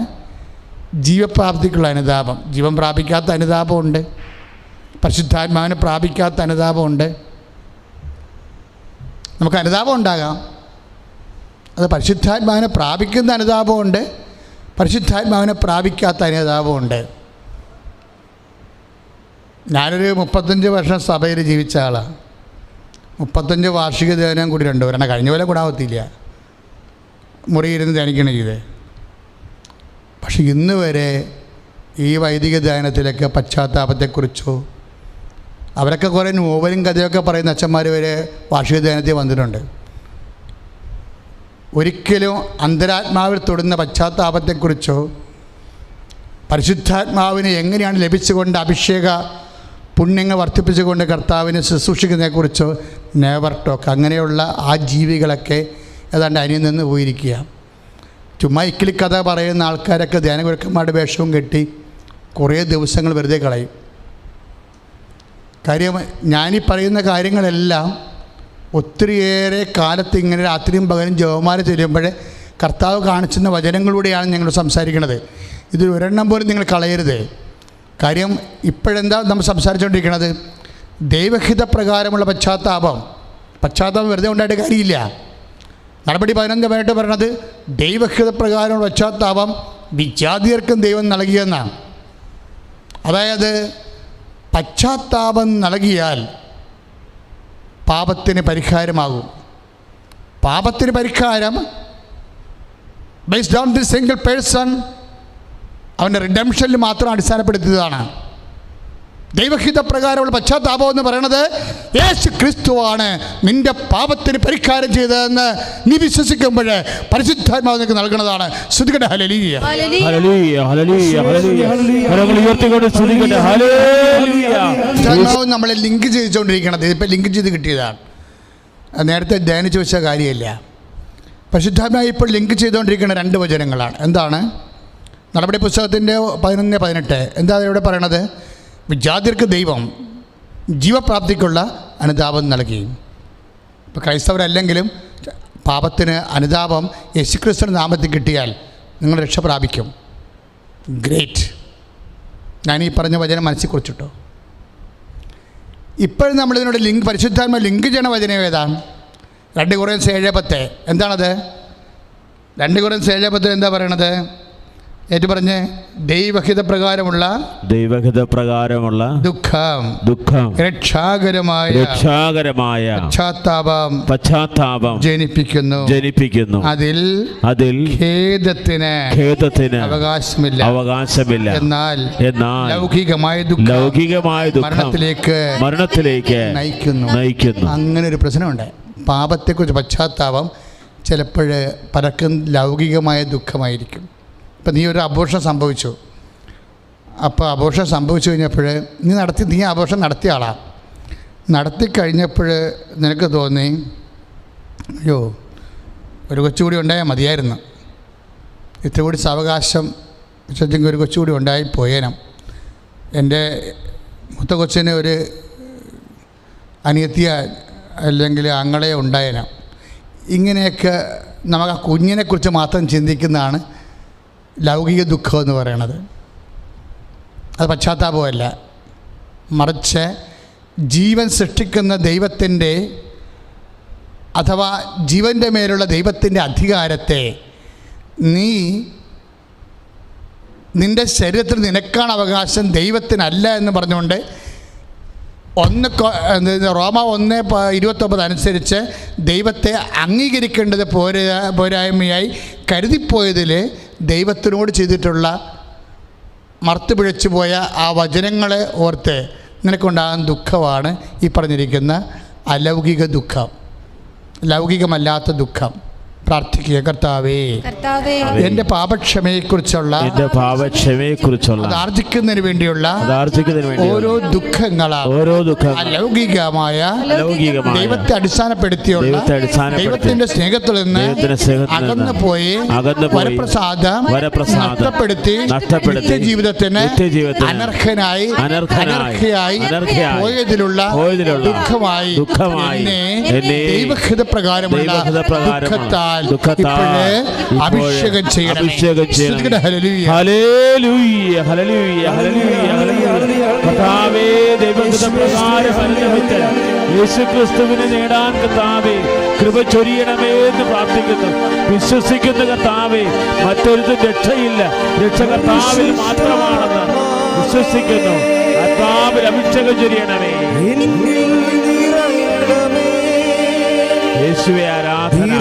ജീവപ്രാപ്തിക്കുള്ള അനുതാപം. ജീവൻ പ്രാപിക്കാത്ത അനുതാപമുണ്ട്, പരിശുദ്ധാത്മാവിനെ പ്രാപിക്കാത്ത അനുതാപമുണ്ട്. നമുക്ക് അനുതാപം ഉണ്ടാകാം, അത് പരിശുദ്ധാത്മാവിനെ പ്രാപിക്കുന്ന അനുതാപമുണ്ട്, പരിശുദ്ധാത്മാവിനെ പ്രാപിക്കാത്ത അനുതാപമുണ്ട്. ഞാനൊരു 35 വർഷം സഭയിൽ ജീവിച്ച ആളാണ്. 35 വാർഷിക ധ്യാനം കൂടി 2 ഒരെണ്ണം കഴിഞ്ഞ പോലെ കൂടാവത്തില്ല, മുറിയിരുന്ന് ധ്യാനിക്കണം ചെയ്ത്. പക്ഷെ ഇന്ന് വരെ ഈ വൈദിക ധ്യാനത്തിലൊക്കെ പശ്ചാത്താപത്തെക്കുറിച്ചോ, അവരൊക്കെ കുറേ നോവലും കഥയൊക്കെ പറയുന്ന അച്ഛന്മാർ വരെ വാർഷിക ധ്യാനത്തിൽ വന്നിട്ടുണ്ട്. ഒരിക്കലും അന്തരാത്മാവിൽ തൊടുന്ന പശ്ചാത്താപത്തെക്കുറിച്ചോ, പരിശുദ്ധാത്മാവിനെ എങ്ങനെയാണ് ലഭിച്ചുകൊണ്ട് അഭിഷേക പുണ്യങ്ങൾ വർദ്ധിപ്പിച്ചുകൊണ്ട് കർത്താവിനെ ശുശ്രൂഷിക്കുന്നതിനെക്കുറിച്ചോ നെവർ ടോക്ക്. അങ്ങനെയുള്ള ആ ജീവികളൊക്കെ ഏതാണ്ട് അന്യം നിന്ന് പോയിരിക്കുക. ചുമ്മാ ഇക്കിലി കഥ പറയുന്ന ആൾക്കാരൊക്കെ ധ്യാനഗുരുക്കന്മാരുടെ വേഷവും കെട്ടി കുറേ ദിവസങ്ങൾ വെറുതെ കളയും. കാര്യം ഞാനീ പറയുന്ന കാര്യങ്ങളെല്ലാം ഒത്തിരിയേറെ കാലത്ത് ഇങ്ങനെ രാത്രിയും പകലും ജപമാല ചെല്ലുമ്പോൾ കർത്താവ് കാണിച്ചുന്ന വചനങ്ങളിലൂടെയാണ് ഞങ്ങൾ സംസാരിക്കുന്നത്. ഇതിൽ ഒരെണ്ണം പോലും നിങ്ങൾ കളയരുത്. കാര്യം ഇപ്പോഴെന്താ നമ്മൾ സംസാരിച്ചുകൊണ്ടിരിക്കുന്നത്? ദൈവഹിതപ്രകാരമുള്ള പശ്ചാത്താപം വെറുതെ ഉണ്ടായിട്ട് കാര്യമില്ല. നടപടി 11:18 പറയണത് ദൈവഹിതപ്രകാരമുള്ള പശ്ചാത്താപം വിജാതിയർക്കും ദൈവം നൽകിയെന്നാണ്. അതായത് പശ്ചാത്താപം നൽകിയാൽ പാപത്തിന് പരിഹാരമാകും. പാപത്തിന് പരിഹാരം based on this single person, അവൻ്റെ റിഡംഷനിൽ മാത്രം അടിസ്ഥാനപ്പെടുത്തിയതാണ്. ദൈവഹിതപ്രകാരമുള്ള പശ്ചാത്താപം എന്ന് പറയുന്നത് യേശു ക്രിസ്തുവാണ് നിന്റെ പാപത്തിന് പരിഹാരം ചെയ്തതെന്ന് നീ വിശ്വസിക്കുമ്പോൾ പരിശുദ്ധാത്മാവ് നിനക്ക് നൽകുന്നതാണ്. സ്തുതിക്കട്ടെ, ഹല്ലേലൂയ. പരിശുദ്ധാത്മാവ് നമ്മളെ ലിങ്ക് ചെയ്തുകൊണ്ടിരിക്കണത്. ഇതിപ്പോൾ ലിങ്ക് ചെയ്ത് കിട്ടിയതാണ്, നേരത്തെ ധ്യാനിച്ച് വെച്ച കാര്യമില്ല. പരിശുദ്ധാത്മാവ് ഇപ്പോൾ ലിങ്ക് ചെയ്തുകൊണ്ടിരിക്കുന്ന 2 വചനങ്ങളാണ്. എന്താണ്? നടപടി പുസ്തകത്തിൻ്റെ 11:18. എന്താ ഇവിടെ പറയണത്? വിജാതിർക്ക് ദൈവം ജീവപ്രാപ്തിക്കുള്ള അനുതാപം നൽകി. ഇപ്പോൾ ക്രൈസ്തവരല്ലെങ്കിലും പാപത്തിന് അനുതാപം യേശുക്രിസ്തുവിന്റെ നാമത്തിൽ കിട്ടിയാൽ നിങ്ങൾ രക്ഷ പ്രാപിക്കും. ഗ്രേറ്റ്. ഞാനീ പറഞ്ഞ വചനം മനസ്സിൽ കുറിച്ചിട്ടോ. ഇപ്പോഴും നമ്മളിതിനോട് പരിശുദ്ധാത്മ ലിങ്ക് ചെയ്യണ വചനം ഏതാണ്? 2 കൊരിന്ത്യർ 7:10. എന്താണത്? 2 കൊരിന്ത്യർ 7:10 എന്താ പറയണത്? ഏറ്റു പറഞ്ഞ്, ദൈവഹിത പ്രകാരമുള്ള ദുഃഖം രക്ഷാകരമായ പശ്ചാത്താപം ജനിപ്പിക്കുന്നു. അതിൽ ഖേദത്തിന് അവകാശമില്ല. എന്നാൽ ലൗകികമായ ദുഃഖം മരണത്തിലേക്ക് നയിക്കുന്നു. അങ്ങനെ ഒരു പ്രശ്നമുണ്ട്. പാപത്തെക്കുറിച്ച് പശ്ചാത്താപം ചിലപ്പോൾ പലർക്കും ലൗകികമായ ദുഃഖമായിരിക്കും. ഇപ്പം നീ ഒരു അബോർഷൻ സംഭവിച്ചു. അപ്പോൾ അബോർഷൻ സംഭവിച്ചു കഴിഞ്ഞപ്പോൾ നീ അബോർഷൻ നടത്തിയ ആളാണ്. നടത്തിക്കഴിഞ്ഞപ്പോൾ നിനക്ക് തോന്നി, അയ്യോ ഒരു കൊച്ചുകൂടി ഉണ്ടായാൽ മതിയായിരുന്നു, ഇത്ര കൂടി സാവകാശം വെച്ചെങ്കിൽ ഒരു കൊച്ചുകൂടി ഉണ്ടായി പോയേനം, എൻ്റെ മൂത്ത കൊച്ചിന് ഒരു അനിയത്തിയ അല്ലെങ്കിൽ ആങ്ങളെ ഉണ്ടായേനം. ഇങ്ങനെയൊക്കെ നമുക്ക് ആ കുഞ്ഞിനെക്കുറിച്ച് മാത്രം ചിന്തിക്കുന്നതാണ് ലൗകിക ദുഃഖം എന്ന് പറയണത്. അത് പശ്ചാത്താപമല്ല, മറിച്ച് ജീവൻ സൃഷ്ടിക്കുന്ന ദൈവത്തിൻ്റെ അഥവാ ജീവൻ്റെ മേലുള്ള ദൈവത്തിൻ്റെ അധികാരത്തെ നിൻ്റെ ശരീരത്തിൽ നിനക്കാണ് അവകാശം, ദൈവത്തിനല്ല എന്ന് പറഞ്ഞുകൊണ്ട് റോമ 1:29 അനുസരിച്ച് ദൈവത്തെ അംഗീകരിക്കേണ്ടത് പോരായ്മയായി കരുതിപ്പോയതിൽ ദൈവത്തിനോട് ചെയ്തിട്ടുള്ള മർത്തുപിഴച്ചു പോയ ആ വചനങ്ങളെ ഓർത്ത് നിനക്കുണ്ടാകുന്ന ദുഃഖമാണ് ഈ പറഞ്ഞിരിക്കുന്ന അലൗകിക ദുഃഖം, ലൗകികമല്ലാത്ത ദുഃഖം. പ്രാർത്ഥിക്കുക, കർത്താവേ എൻ്റെ പാപക്ഷമയെക്കുറിച്ചുള്ള അത് ആർജിക്കുന്നതിന് വേണ്ടിയുള്ള ഓരോ ദുഃഖങ്ങളും അലൗകികമായ ദൈവത്തെ അടിസ്ഥാനപ്പെടുത്തിയുള്ള ദൈവത്തിന്റെ സ്നേഹത്തിൽ നിന്ന് അകന്നു പോയി വരപ്രസാദം നഷ്ടപ്പെടുത്തി നിത്യജീവിതത്തിന് അനർഹനായി പോയതിലുള്ള ദുഃഖമായി ദൈവഹിത പ്രകാരമുള്ള ദുഃഖത്താൽ അഭിഷേകം ചെയ്യണം. യേശുക്രിസ്തുവിനെ നേടാൻ കർത്താവേ കൃപ ചൊരിയണമേ എന്ന് പ്രാർത്ഥിക്കുന്നു. വിശ്വസിക്കുന്ന കർത്താവേ മറ്റൊരു രക്ഷയില്ല, രക്ഷ കർത്താവിൽ മാത്രമാണെന്ന് വിശ്വസിക്കുന്നു. കർത്താവിൽ അഭിഷേകം ചൊരിയണമേ. യേശുവേ ആരാധന.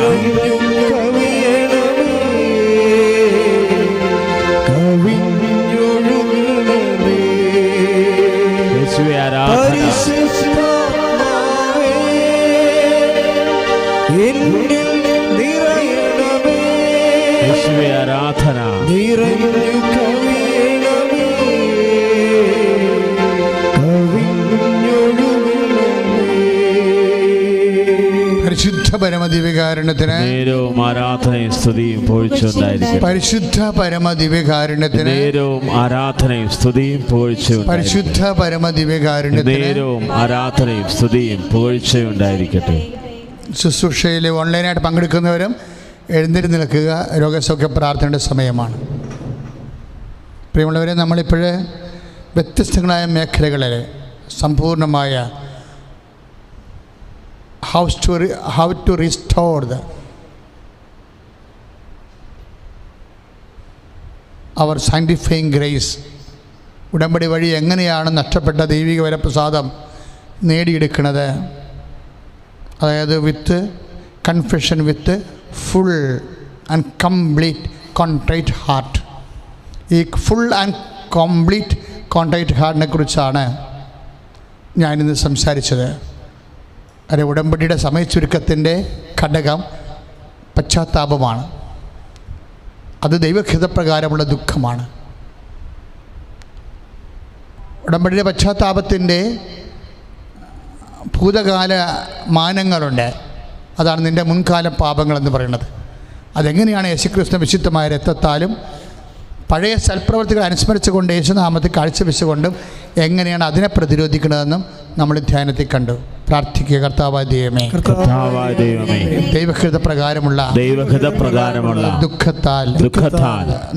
യേശുവേ ആരാധന. യേശുവേ ആരാധന. പരിശുദ്ധ പരമദിവ്യകാരുണ്യത്തിന് നേരവും ആരാധനയും സ്തുതിയും പുകഴ്ചയുണ്ടായിരിക്കട്ടെ. പരിശുദ്ധ പരമദിവ്യകാരുണ്യത്തിന് നേരവും ആരാധനയും സ്തുതിയും പുകഴ്ചയും. പരിശുദ്ധ പരമദിവ്യകാരുണ്യത്തിന് നേരവും ആരാധനയും സ്തുതിയും പുകഴ്ചയുണ്ടായിരിക്കട്ടെ. ശുശ്രൂഷയിൽ ഓൺലൈനായിട്ട് പങ്കെടുക്കുന്നവരും എഴുന്നേറ്റ് നിൽക്കുക. രോഗസൗഖ്യ പ്രാർത്ഥനയുടെ സമയമാണ്. പ്രിയമുള്ളവരെ, നമ്മളിപ്പോൾ വ്യത്യസ്തങ്ങളായ മേഖലകളിൽ സമ്പൂർണ്ണമായ how to restore our sanctifying grace, ഉടമ്പടി വഴി എങ്ങനെയാണ് നഷ്ടപ്പെട്ട ദൈവിക വരപ്രസാദം നേടിയെടുക്കുന്നത്, അതായത് with confession, with full and complete contrite heart. ഈ ഫുൾ ആൻഡ് കംപ്ലീറ്റ് കോൺട്രൈറ്റ് ഹാർട്ടിനെ കുറിച്ചാണ് ഞാനിന്ന് സംസാരിച്ചത്. അത് ഉടമ്പടിയുടെ സമയച്ചുരുക്കത്തിൻ്റെ ഘടകം പശ്ചാത്താപമാണ്. അത് ദൈവഹിതപ്രകാരമുള്ള ദുഃഖമാണ്. ഉടമ്പടിയുടെ പശ്ചാത്താപത്തിൻ്റെ ഭൂതകാല മാനങ്ങളുണ്ട്. അതാണ് നിൻ്റെ മുൻകാല പാപങ്ങളെന്ന് പറയുന്നത്. അതെങ്ങനെയാണ് യേശുക്രിസ്തു വിശുദ്ധമായ രക്തത്താലും പഴയ സൽപ്രവർത്തികൾ അനുസ്മരിച്ചുകൊണ്ട് യേശുനാമത്തിൽ കാഴ്ചവെച്ചുകൊണ്ടും എങ്ങനെയാണ് അതിനെ പ്രതിരോധിക്കുന്നതെന്നും നമ്മൾ ധ്യാനത്തിൽ കണ്ടു. പ്രാർത്ഥിക്കുക. കർത്താവായ ദൈവമേ, ദൈവഹിത പ്രകാരമുള്ള ദുഃഖത്താൽ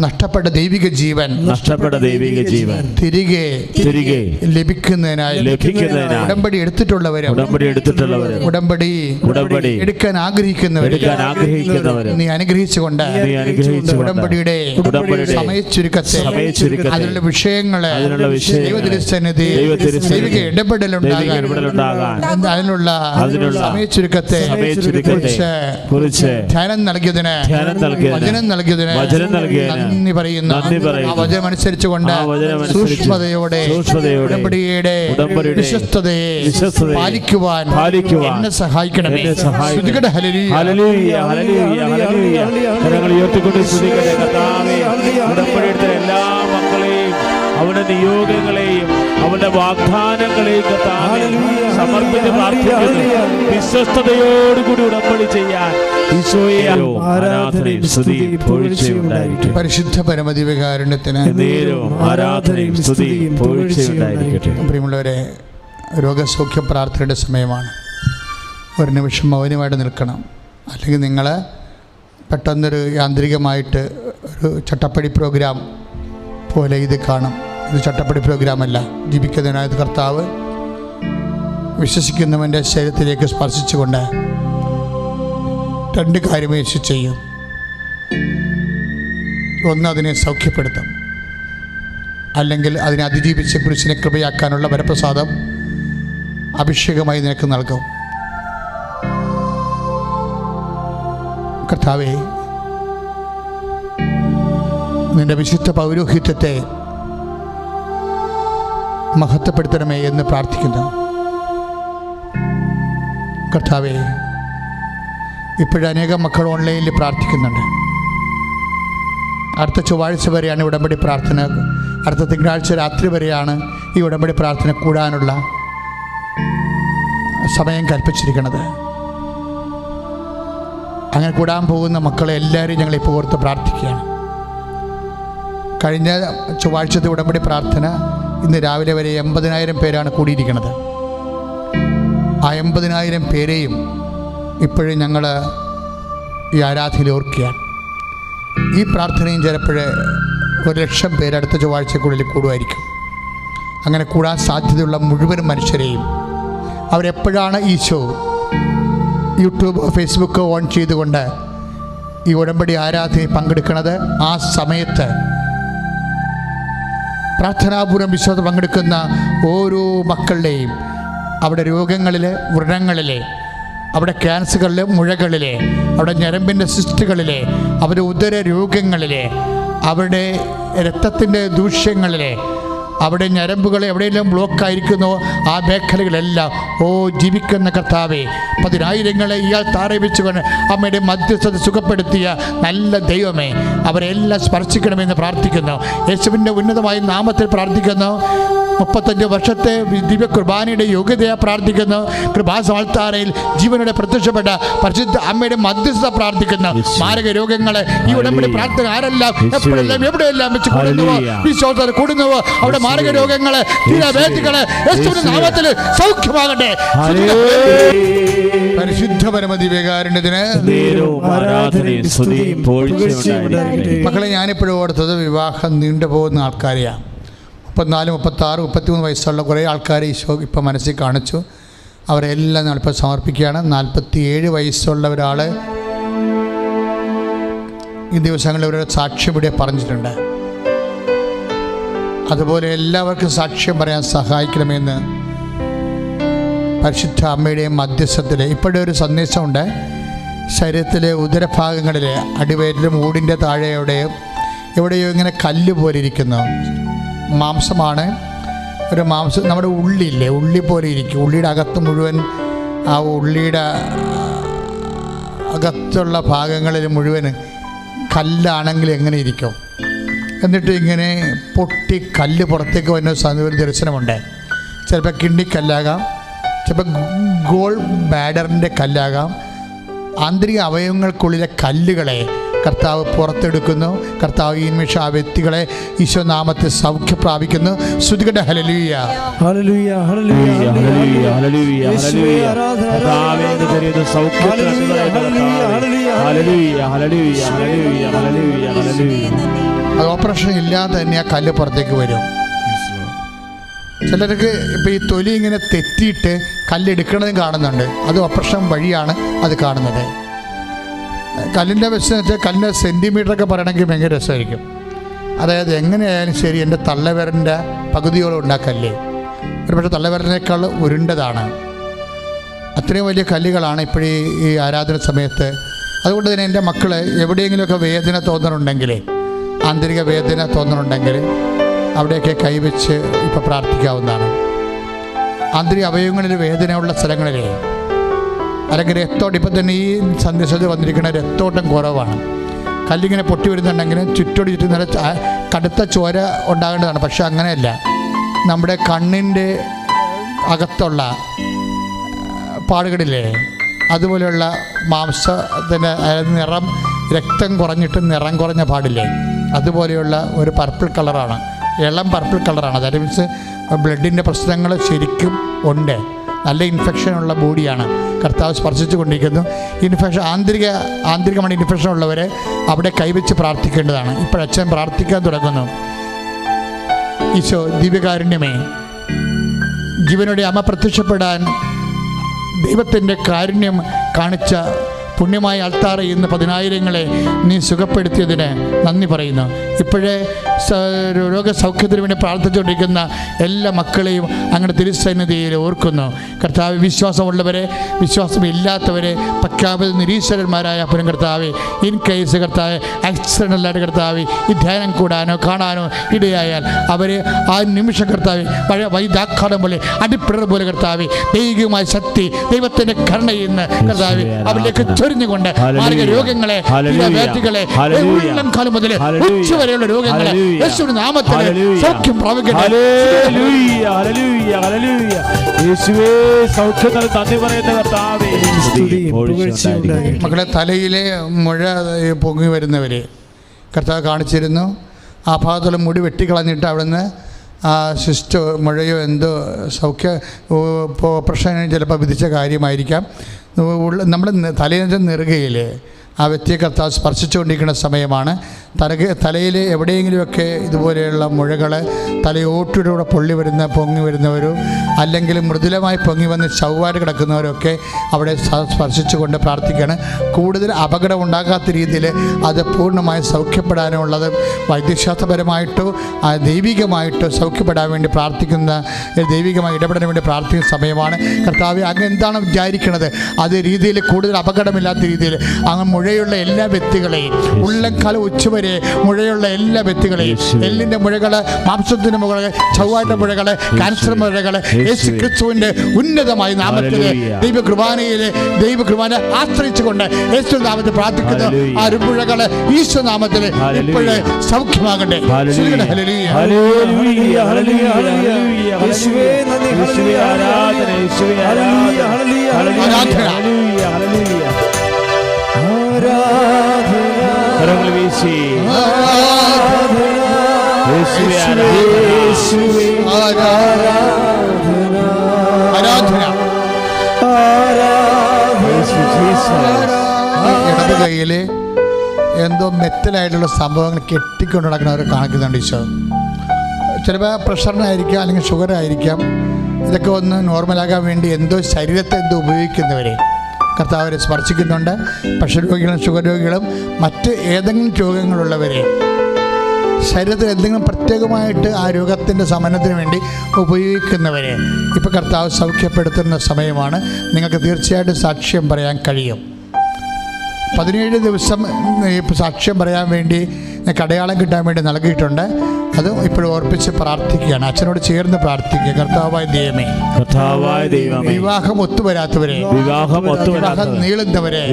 നഷ്ടപ്പെട്ട ദൈവിക ജീവൻ തിരികെ ലഭിക്കുന്നതിനായി ഉടമ്പടി എടുത്തിട്ടുള്ളവരും ഉടമ്പടി എടുക്കാൻ ആഗ്രഹിക്കുന്നവരും നീ അനുഗ്രഹിച്ചുകൊണ്ട് ഉടമ്പടിയുടെ സമയച്ചുരുക്കത്തെ അതിലുള്ള വിഷയങ്ങളെ ദൈവസന്നിധി ദൈവിക ഇടപെടലുണ്ടാകാൻ അതിനുള്ള സമയച്ചുരുക്കത്തെ കുറിച്ച് ധ്യാനം നൽകിയതിന് വചനം നൽകിയതിന് നന്ദി പറയുന്നു. ആ വചനം അനുസരിച്ചുകൊണ്ട് സൂക്ഷ്മതയോടെ ഉടമ്പടിയുടെ വിശ്വസ്തതയെ പാലിക്കുവാൻ എന്നെ സഹായിക്കണമേ. എല്ലാ മക്കളെയും അവന്റെ നിയോഗങ്ങളെയും അവന്റെ വാഗ്ദാനങ്ങളെയും സമർപ്പിച്ച് പ്രാർത്ഥിക്കുന്നു. വിശ്വസ്തയോടുകൂടി ഉടമ്പടി ചെയ്യാൻ ഈശോയെ ആരാധനയും സ്തുതിയും പുകഴ്ചയും ഉണ്ടായിരിക്കട്ടെ. പരിശുദ്ധ പരമദിവ്യകാരുണ്യത്തിന് ആരാധനയും സ്തുതിയും പുകഴ്ചയും ഉണ്ടായിരിക്കട്ടെ. പ്രിയമുള്ളവരെ, രോഗസൗഖ്യ പ്രാർത്ഥനയുടെ സമയമാണ്. ഒരു നിമിഷം മൗനമായിട്ട് നിൽക്കണം. അല്ലെങ്കിൽ നിങ്ങൾ പെട്ടെന്നൊരു യാന്ത്രികമായിട്ട് ഒരു ചട്ടപ്പടി പ്രോഗ്രാം പോലെ ഇത് കാണും. ഇത് ചട്ടപ്പടി പ്രോഗ്രാമല്ല. ജീവിക്കുന്നതിനായത് കർത്താവ് വിശ്വസിക്കുന്നവൻ്റെ ശരീരത്തിലേക്ക് സ്പർശിച്ചുകൊണ്ട് രണ്ട് കാര്യം യേശു ചെയ്യും. ഒന്ന്, അതിനെ സൗഖ്യപ്പെടുത്തും. അല്ലെങ്കിൽ അതിനെ അതിജീവിച്ച് കുരിശിനെ കൃപയാക്കാനുള്ള വരപ്രസാദം അഭിഷേകമായി നിനക്ക് നൽകും. കർത്താവേ, നിന്റെ വിശുദ്ധ പൗരോഹിത്യത്തെ മഹത്വപ്പെടുത്തണമേ എന്ന് പ്രാർത്ഥിക്കുന്നു. കർത്താവേ, ഇപ്പോഴനേകം മക്കൾ ഓൺലൈനിൽ പ്രാർത്ഥിക്കുന്നുണ്ട്. അടുത്ത ചൊവ്വാഴ്ച വരെയാണ് ഉടമ്പടി പ്രാർത്ഥന. അടുത്ത തിങ്കളാഴ്ച രാത്രി വരെയാണ് ഈ ഉടമ്പടി പ്രാർത്ഥന കൂടാനുള്ള സമയം കൽപ്പിച്ചിരിക്കുന്നത്. അങ്ങനെ കൂടാൻ പോകുന്ന മക്കളെ എല്ലാവരെയും ഞങ്ങളിപ്പോൾ ഓർത്ത് പ്രാർത്ഥിക്കുകയാണ്. കഴിഞ്ഞ ചൊവ്വാഴ്ചത്തെ ഉടമ്പടി പ്രാർത്ഥന ഇന്ന് രാവിലെ വരെ 80,000 പേരാണ് കൂടിയിരിക്കുന്നത്. ആ 80,000 പേരെയും ഇപ്പോഴും ഞങ്ങൾ ഈ ആരാധനയിൽ ഓർക്കുകയാണ്. ഈ പ്രാർത്ഥനയും ചിലപ്പോൾ 1,00,000 പേര് അടുത്ത ചൊവ്വാഴ്ചക്കുള്ളിൽ കൂടുമായിരിക്കും. അങ്ങനെ കൂടാൻ സാധ്യതയുള്ള മുഴുവൻ മനുഷ്യരെയും അവരെപ്പോഴാണ് ഈശോ യൂട്യൂബ് ഫേസ്ബുക്ക് ഓൺ ചെയ്തുകൊണ്ട് ഈ ഉടമ്പടി ആരാധനയിൽ പങ്കെടുക്കുന്നത്, ആ സമയത്ത് പ്രാർത്ഥനാപൂർവ്വം വിശ്വാസം പങ്കെടുക്കുന്ന ഓരോ മക്കളുടെയും അവിടെ രോഗങ്ങളിലെ, വ്രണങ്ങളിലെ, അവിടെ ക്യാൻസറുകളിലെ മുഴകളിലെ, അവിടെ ഞരമ്പിൻ്റെ സിസ്റ്റുകളിലെ, അവരുടെ ഉദര രോഗങ്ങളിലെ, അവരുടെ രക്തത്തിൻ്റെ ദൂഷ്യങ്ങളിലെ, അവിടെ ഞരമ്പുകൾ എവിടെയെല്ലാം ബ്ലോക്കായിരിക്കുന്നോ ആ മേഖലകളെല്ലാം ജീവിക്കുന്ന കർത്താവേ, 10,000 ഇയാൾ താറയിച്ചുകൊണ്ട് അമ്മയുടെ മധ്യസ്ഥത സുഖപ്പെടുത്തിയ നല്ല ദൈവമേ, അവരെല്ലാം സ്പർശിക്കണമെന്ന് പ്രാർത്ഥിക്കുന്നു. യേശുവിൻ്റെ ഉന്നതമായ നാമത്തിൽ പ്രാർത്ഥിക്കുന്നു. 35 വർഷത്തെ ദിവ്യ കുർബാനയുടെ യോഗ്യതയെ പ്രാർത്ഥിക്കുന്നു. കൃപാസമൾത്താരയിൽ ജീവനോടെ പ്രത്യക്ഷപ്പെട്ട പരിശുദ്ധ അമ്മയുടെ മധ്യസ്ഥത പ്രാർത്ഥിക്കുന്നു. മാരക രോഗങ്ങളെ ഈ ഉടമ്പടി പ്രാർത്ഥന ആരെല്ലാം എപ്പോഴെല്ലാം എവിടെയെല്ലാം വെച്ച് കൂടുന്നുവോ, വിശ്വാസത്തിൽ കൂടുന്നുവോ, അവിടെ മാരക രോഗങ്ങളെ, തീരവേദികളെ യേശുവിന്റെ നാമത്തിൽ സൗഖ്യമാകട്ടെ. പരിശുദ്ധ പരമദിവ്യകാരുണ്യത്തിന് മക്കളെ, ഞാനിപ്പോഴും ഓർത്തത് വിവാഹം നീണ്ടുപോകുന്ന ആൾക്കാരെയാണ്. 34, 36, 33 വയസ്സുള്ള കുറേ ആൾക്കാരെ ഈശോ ഇപ്പം മനസ്സിൽ കാണിച്ചു. അവരെല്ലാം ഞാനിപ്പോൾ സമർപ്പിക്കുകയാണ്. 47 വയസ്സുള്ള ഒരാൾ ഈ ദിവസങ്ങളിൽ ഒരു സാക്ഷ്യം ഇവിടെ പറഞ്ഞിട്ടുണ്ട്. അതുപോലെ എല്ലാവർക്കും സാക്ഷ്യം പറയാൻ സഹായിക്കണമെന്ന് പരിശുദ്ധ അമ്മയുടെയും മധ്യസ്ഥത്തിൽ ഇപ്പോഴേ ഒരു സന്ദേശമുണ്ട്. ശരീരത്തിലെ ഉദരഭാഗങ്ങളിലെ അടിവയറ്റിലും മൂടിൻ്റെ താഴെയോടെയും എവിടെയോ ഇങ്ങനെ കല്ല് പോലെ ഇരിക്കുന്നു. മാംസമാണ്. ഒരു മാംസം നമ്മുടെ ഉള്ളിയില്ലേ, ഉള്ളി പോലെ ഇരിക്കും. ഉള്ളിയുടെ അകത്ത് മുഴുവൻ, ആ ഉള്ളിയുടെ അകത്തുള്ള ഭാഗങ്ങളിൽ മുഴുവൻ കല്ലാണെങ്കിൽ എങ്ങനെ ഇരിക്കും. എന്നിട്ട് ഇങ്ങനെ പൊട്ടി കല്ല് പുറത്തേക്ക് വരുന്ന ഒരു ദർശനമുണ്ട്. ചിലപ്പോൾ കിണ്ണിക്കല്ലാകാം, ചിലപ്പോൾ ഗോൾ ബാഡറിൻ്റെ കല്ലാകാം. ആന്തരിക അവയവങ്ങൾക്കുള്ളിലെ കല്ലുകളെ കർത്താവ് പുറത്തെടുക്കുന്നു. കർത്താവ് ഈ നിമിഷം ആ വ്യക്തികളെ ഈശോ നാമത്തിൽ സൗഖ്യം പ്രാപിക്കുന്നു. ശ്രുതികട്ടെ ഹല്ലേലൂയ, ഹല്ലേലൂയ, ഹല്ലേലൂയ, ഹല്ലേലൂയ, ഹല്ലേലൂയ, ഹല്ലേലൂയ, കർത്താവേ അങ്ങ് തരുന്ന സൗഖ്യത്തിന് ഹല്ലേലൂയ, ഹല്ലേലൂയ, ഹല്ലേലൂയ, ഹല്ലേലൂയ, ഹല്ലേലൂയ. അത് ഓപ്പറേഷൻ ഇല്ലാതെ തന്നെ ആ കല്ല് പുറത്തേക്ക് വരും. ചിലർക്ക് ഇപ്പോൾ ഈ തൊലി ഇങ്ങനെ തെറ്റിയിട്ട് കല്ലെടുക്കണതും കാണുന്നുണ്ട്. അത് ഓപ്പറേഷൻ വഴിയാണ് അത് കാണുന്നത്. കല്ലിൻ്റെ വശം വെച്ചാൽ കല്ലിൻ്റെ സെൻറ്റിമീറ്ററൊക്കെ പറയണമെങ്കിൽ ഭയങ്കര രസമായിരിക്കും. അതായത് എങ്ങനെയായാലും ശരി എൻ്റെ തള്ളവിരലിൻ്റെ പകുതിയോളം ഉണ്ടാക്കല്ലേ, ഒരു പക്ഷേ തള്ളവിരലിനേക്കാൾ ഉരുണ്ടതാണ്. അത്രയും വലിയ കല്ലുകളാണ് ഇപ്പോഴീ ഈ ആരാധന സമയത്ത്. അതുകൊണ്ട് തന്നെ എൻ്റെ മക്കൾ എവിടെയെങ്കിലുമൊക്കെ വേദന തോന്നുന്നുണ്ടെങ്കിൽ, ആന്തരിക വേദന തോന്നുന്നുണ്ടെങ്കിൽ അവിടെയൊക്കെ കൈവച്ച് ഇപ്പോൾ പ്രാർത്ഥിക്കാവുന്നതാണ്. ആന്തരിക അവയവങ്ങളിൽ വേദനയുള്ള സ്ഥലങ്ങളിലെ അല്ലെങ്കിൽ രക്തോട്ടം, ഇപ്പം തന്നെ ഈ സന്ദേശത്തിൽ വന്നിരിക്കുന്ന രക്തോട്ടം കുറവാണ്. കല്ലിങ്ങനെ പൊട്ടി വരുന്നുണ്ടെങ്കിലും ചുറ്റോട് ചുറ്റും നല്ല കടുത്ത ചോര ഉണ്ടാകേണ്ടതാണ്. പക്ഷെ അങ്ങനെയല്ല, നമ്മുടെ കണ്ണിൻ്റെ അകത്തുള്ള പാടുകളില്ലേ, അതുപോലെയുള്ള മാംസത്തിൻ്റെ നിറം, രക്തം കുറഞ്ഞിട്ട് നിറം കുറഞ്ഞ പാടില്ലേ, അതുപോലെയുള്ള ഒരു പർപ്പിൾ കളറാണ്, ഇളം പർപ്പിൾ കളറാണ്. ദാറ്റ് മീൻസ് ബ്ലഡിൻ്റെ പ്രശ്നങ്ങൾ ശരിക്കും ഉണ്ട്. നല്ല ഇൻഫെക്ഷനുള്ള ബോഡിയാണ്. കർത്താവ് സ്പർശിച്ചു കൊണ്ടിരിക്കുന്നു. ആന്തരികമാണ് ഇൻഫെക്ഷൻ ഉള്ളവരെ അവിടെ കൈവച്ച് പ്രാർത്ഥിക്കേണ്ടതാണ്. ഇപ്പോഴച്ഛൻ പ്രാർത്ഥിക്കാൻ തുടങ്ങുന്നു. ഈശോ ദിവ്യകാരുണ്യമേ, ജീവനുടെ അമ്മ പ്രത്യക്ഷപ്പെടാൻ ദൈവത്തിൻ്റെ കാരുണ്യം കാണിച്ച പുണ്യമായ അൾത്താറ ഇന്ന് 10,000-ങ്ങളെ നീ സുഖപ്പെടുത്തിയതിന് നന്ദി പറയുന്നു. ഇപ്പോഴേ രോഗസൗഖ്യത്തിന് വേണ്ടി പ്രാർത്ഥിച്ചുകൊണ്ടിരിക്കുന്ന എല്ലാ മക്കളെയും അങ്ങനെ തിരുസന്നിധിയിൽ ഓർക്കുന്നു. കർത്താവ് വിശ്വാസമുള്ളവരെ, വിശ്വാസമില്ലാത്തവരെ പ്രഖ്യാപിത നിരീശ്വരന്മാരായ പുനം കർത്താവ്, ഇൻ കേസ് കർത്താവ് ആക്സിഡൻ്റലായിട്ട് കർത്താവ് ഈ ധ്യാനം കൂടാനോ കാണാനോ ഇടയായാൽ അവരെ ആ നിമിഷം കർത്താവ് പഴയ വൈദാഘാടം പോലെ അടിപ്പിടർ പോലെ കർത്താവ് ദൈവികമായ ശക്തി, ദൈവത്തിൻ്റെ കരുണയിൽ നിന്ന് കർത്താവ് അവരിലേക്ക് ചൊരിഞ്ഞുകൊണ്ട് മാർഗ രോഗങ്ങളെ, വ്യാധികളെ, ഉള്ളം കാലം മുതൽ ഉച്ചവരെയുള്ള രോഗങ്ങളെ യേശുവിന്റെ നാമത്തിൽ സൗഖ്യം പ്രാപിക്കട്ടെ. മക്കളെ, തലയിലെ മുഴ പൊങ്ങി വരുന്നവരെ കർത്താവ് കാണിച്ചിരുന്നു. ആ ഭാഗത്തുള്ള മുടി വെട്ടിക്കളഞ്ഞിട്ട് അവിടുന്ന് സിസ്റ്റോ മുഴയോ എന്തോ സൗഖ്യ ഓപ്പറേഷൻ ചിലപ്പോൾ വിധിച്ച കാര്യമായിരിക്കാം. നമ്മൾ തലയിലെ നെറുകയിൽ ആ വ്യക്തിയെ കർത്താവ് സ്പർശിച്ചുകൊണ്ടിരിക്കുന്ന സമയമാണ്. തലയിൽ എവിടെയെങ്കിലുമൊക്കെ ഇതുപോലെയുള്ള മുഴകൾ, തലയോട്ടിലൂടെ പൊങ്ങി വരുന്നവരോ അല്ലെങ്കിൽ മൃദുലമായി പൊങ്ങി വന്ന് ചവ്വാറ് കിടക്കുന്നവരൊക്കെ അവിടെ സ്പർശിച്ചുകൊണ്ട് പ്രാർത്ഥിക്കുകയാണ്. കൂടുതൽ അപകടം ഉണ്ടാകാത്ത രീതിയിൽ അത് പൂർണ്ണമായി സൗഖ്യപ്പെടാനുള്ളത് വൈദ്യശാസ്ത്രപരമായിട്ടോ ദൈവികമായിട്ടോ സൗഖ്യപ്പെടാൻ വേണ്ടി പ്രാർത്ഥിക്കുന്ന, ദൈവികമായി ഇടപെടാൻ വേണ്ടി പ്രാർത്ഥിക്കുന്ന സമയമാണ്. കർത്താവ് അങ്ങ് എന്താണ് വിചാരിക്കുന്നത് അത് രീതിയിൽ കൂടുതൽ അപകടമില്ലാത്ത രീതിയിൽ അങ്ങ് മുഴയുള്ള എല്ലാ വ്യക്തികളെയും, ഉള്ളംകാലം ഉച്ചവരെ മുഴയുള്ള എല്ലാ വ്യക്തികളെയും, എല്ലിൻ്റെ മുഴകൾ, മാംസത്തിൻ്റെ മുഴകൾ, ചൊവ്വായുടെ മുഴകൾ, ക്യാൻസർ മുഴകൾ, യേശു ക്രിസ്തുവിൻ്റെ ഉന്നതമായ നാമത്തിൽ ദൈവകൃപാനെ ആശ്രയിച്ചുകൊണ്ട് യേശു നാമത്തിൽ പ്രാർത്ഥിക്കുന്ന ആ മുഴകൾ ഈശോ നാമത്തിൽ ഇപ്പോഴേ സൗഖ്യമാകട്ടെ. കരങ്ങൾ വീശി ഇടത് കയ്യിൽ എന്തോ മെറ്റലായിട്ടുള്ള സംഭവങ്ങൾ കെട്ടിക്കൊണ്ട് നടക്കുന്നവർ കാണിക്കുന്നുണ്ട് ഈശോ. ചിലപ്പോൾ പ്രഷറിനായിരിക്കാം അല്ലെങ്കിൽ ഷുഗറായിരിക്കാം. ഇതൊക്കെ ഒന്ന് നോർമലാകാൻ വേണ്ടി എന്തോ ശരീരത്തെ എന്തോ ഉപയോഗിക്കുന്നവരെ കർത്താവരെ സ്പർശിക്കുന്നുണ്ട്. പ്രഷർ രോഗികളും ഷുഗർ രോഗികളും മറ്റ് ഏതെങ്കിലും രോഗങ്ങളുള്ളവരെ ശരീരത്തിൽ എന്തെങ്കിലും പ്രത്യേകമായിട്ട് ആ രോഗത്തിൻ്റെ ശമനത്തിന് വേണ്ടി ഉപയോഗിക്കുന്നവരെ ഇപ്പോൾ കർത്താവ് സൗഖ്യപ്പെടുത്തുന്ന സമയമാണ്. നിങ്ങൾക്ക് തീർച്ചയായിട്ടും സാക്ഷ്യം പറയാൻ കഴിയും. 17 ദിവസം സാക്ഷ്യം പറയാൻ വേണ്ടി അടയാളം കിട്ടാൻ വേണ്ടി നൽകിയിട്ടുണ്ട്. അതും ഇപ്പോഴും ഓർപ്പിച്ച് പ്രാർത്ഥിക്കുകയാണ്. അച്ഛനോട് ചേർന്ന് പ്രാർത്ഥിക്കുക. കർത്താവായ ദൈവമേ, കർത്താവായ ദൈവമേ, വിവാഹം ഒത്തുവരാത്തവരെ, വിവാഹം വിവാഹം നീളുന്നവരെ,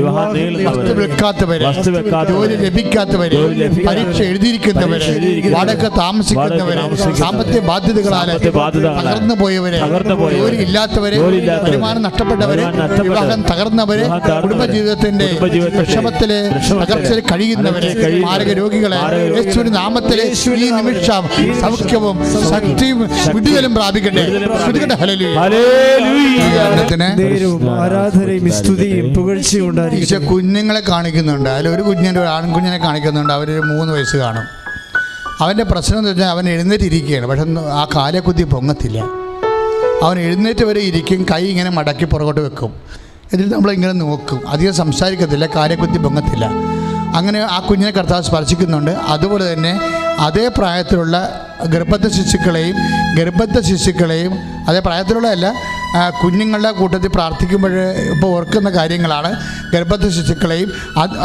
വസ്തു വെക്കാത്തവരെ, വെക്കാത്തവരെ, ജോലി ലഭിക്കാത്തവരെ, പരീക്ഷ എഴുതിയിരിക്കുന്നവരെ, വാടക താമസിക്കുന്നവരെ, സാമ്പത്തിക ബാധ്യതകളാൽ തകർന്നു പോയവരെ, ജോലി ഇല്ലാത്തവരെ, വരുമാനം നഷ്ടപ്പെട്ടവരെ, വിവാഹം തകർന്നവരെ, കുടുംബജീവിതത്തിന്റെ വിഷമത്തിലെ തകർച്ചയിൽ കഴിയുന്നവരെ, മാരക രോഗികളെ യേശുവിന്റെ നാമത്തിലെ ഈ നിമിഷം സൗഖ്യവും ശക്തിയും വിടുതലും പ്രാപിക്കട്ടെ. ആരാധനയും സ്തുതിയും പുകഴ്ചയും ഈശോ കുഞ്ഞുങ്ങളെ കാണിക്കുന്നുണ്ട്. അതിലൊരു കുഞ്ഞിൻ്റെ ഒരു ആൺകുഞ്ഞിനെ കാണിക്കുന്നുണ്ട്. അവരൊരു 3 വയസ്സ് കാണും. അവൻ്റെ പ്രശ്നം എന്ന് വെച്ചാൽ അവൻ എഴുന്നേറ്റിരിക്കുകയാണ്, പക്ഷെ ആ കാലക്കുത്തി പൊങ്ങത്തില്ല. അവൻ എഴുന്നേറ്റ് വരെ ഇരിക്കും, കൈ ഇങ്ങനെ മടക്കി പുറകോട്ട് വെക്കും. എന്നിട്ട് നമ്മളിങ്ങനെ നോക്കും, അധികം സംസാരിക്കത്തില്ല, കാലക്കുത്തി പൊങ്ങത്തില്ല. അങ്ങനെ ആ കുഞ്ഞിനെ കർത്താവ് സ്പർശിക്കുന്നുണ്ട്. അതുപോലെ തന്നെ അതേ പ്രായത്തിലുള്ള ഗർഭസ്ഥ ശിശുക്കളെയും അതേ പ്രായത്തിലുള്ളതല്ല, കുഞ്ഞുങ്ങളുടെ കൂട്ടത്തിൽ പ്രാർത്ഥിക്കുമ്പോൾ ഇപ്പോൾ ഓർക്കുന്ന കാര്യങ്ങളാണ്. ഗർഭസ്ഥ ശിശുക്കളെയും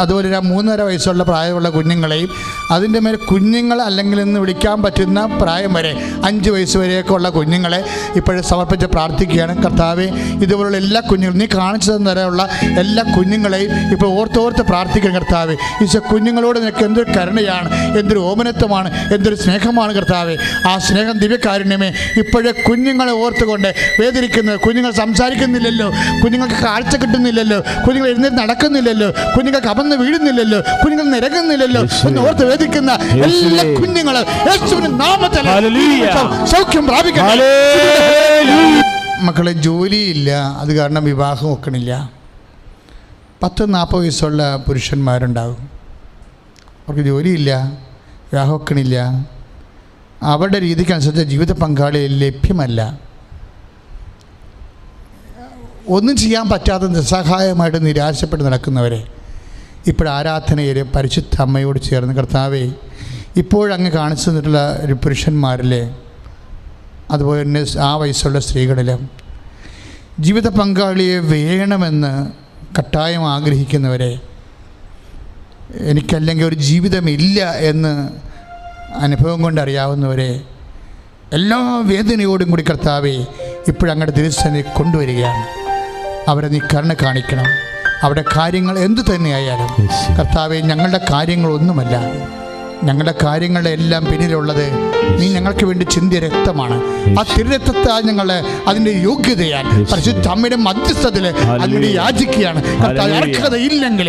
അതുപോലെ 3.5 വയസ്സുള്ള പ്രായമുള്ള കുഞ്ഞുങ്ങളെയും, അതിൻ്റെ മേൽ കുഞ്ഞുങ്ങൾ അല്ലെങ്കിൽ എന്ന് വിളിക്കാൻ പറ്റുന്ന പ്രായം വരെ 5 വയസ്സ് വരെയൊക്കെ ഉള്ള കുഞ്ഞുങ്ങളെ ഇപ്പോഴും സമർപ്പിച്ച് പ്രാർത്ഥിക്കുകയാണ്. കർത്താവെ, ഇതുപോലുള്ള എല്ലാ കുഞ്ഞുങ്ങളും നീ കാണിച്ചു തന്നവരെയുള്ള എല്ലാ കുഞ്ഞുങ്ങളെയും ഇപ്പോൾ ഓർത്തോർത്ത് പ്രാർത്ഥിക്കണം. കർത്താവെ, ഈശോ കുഞ്ഞുങ്ങളോട് നിനക്ക് എന്തൊരു കരുണയാണ്, എന്തൊരു ഓമനത്വമാണ്, എന്തൊരു സ്നേഹമാണ്. കർത്താവെ, ആ സ്നേഹം ദിവ്യകാരുണ്യമേ ഇപ്പോഴേ കുഞ്ഞുങ്ങളെ ഓർത്തുകൊണ്ട് വേദനിക്കുന്നത്. കുഞ്ഞുങ്ങൾ സംസാരിക്കുന്നില്ലല്ലോ, കുഞ്ഞുങ്ങൾക്ക് കാഴ്ച കിട്ടുന്നില്ലല്ലോ, കുഞ്ഞുങ്ങൾ എഴുന്നേറ്റ് നടക്കുന്നില്ലല്ലോ, കുഞ്ഞുങ്ങൾക്ക് അമർന്ന് വീഴുന്നില്ലല്ലോ, കുഞ്ഞുങ്ങൾ നിരകുന്നില്ലല്ലോ എന്ന് ഓർത്ത് വേദിക്കുന്ന എല്ലാ കുഞ്ഞുങ്ങളും യേശുവിന്റെ നാമത്തിൽ സൗഖ്യം പ്രാപിക്കട്ടെ. മക്കളെ, ജോലിയില്ല, അത് കാരണം വിവാഹം ഒക്കണില്ല. 10-40 വയസ്സുള്ള പുരുഷന്മാരുണ്ടാകും, അവർക്ക് ജോലിയില്ല, വിവാഹം ഒക്കണില്ല. അവരുടെ രീതിക്കനുസരിച്ച് ജീവിത പങ്കാളി ലഭ്യമല്ല. ഒന്നും ചെയ്യാൻ പറ്റാതെ നിസ്സഹായമായിട്ട് നിരാശപ്പെട്ട് നടക്കുന്നവരെ ഇപ്പോൾ ആരാധനയിൽ പരിശുദ്ധ അമ്മയോട് ചേർന്ന്, കർത്താവേ, ഇപ്പോഴങ്ങ് കാണിച്ചു തന്നിട്ടുള്ള ഒരു പുരുഷന്മാരിലെ, അതുപോലെ തന്നെ ആ വയസ്സുള്ള സ്ത്രീകളിലും ജീവിത പങ്കാളിയെ വേണമെന്ന് കട്ടായം ആഗ്രഹിക്കുന്നവരെ, എനിക്കല്ലെങ്കിൽ ഒരു ജീവിതമില്ല എന്ന് അനുഭവം കൊണ്ടറിയാവുന്നവരെ, എല്ലാ വേദനയോടും കൂടി കർത്താവെ ഇപ്പോഴങ്ങയുടെ തിരുസന്നിധി കൊണ്ടുവരികയാണ്. അവരെ നീ കരുണ കാണിക്കണം. അവരുടെ കാര്യങ്ങൾ എന്തു തന്നെയായാലും കർത്താവെ, ഞങ്ങളുടെ കാര്യങ്ങളൊന്നുമല്ല, ഞങ്ങളുടെ കാര്യങ്ങളുടെ എല്ലാം പിന്നിലുള്ളത് നീ ഞങ്ങൾക്ക് വേണ്ടി ചിന്തിയ രക്തമാണ്. ആ തിരുരക്തത്താൽ ഞങ്ങൾ അതിൻ്റെ യോഗ്യതയാൽ പരിശുദ്ധ അമ്മയുടെ മധ്യസ്ഥത്തിൽ അതിനെ യാചിക്കുകയാണ്. കർത്താവ്, അർഹതയില്ലെങ്കിൽ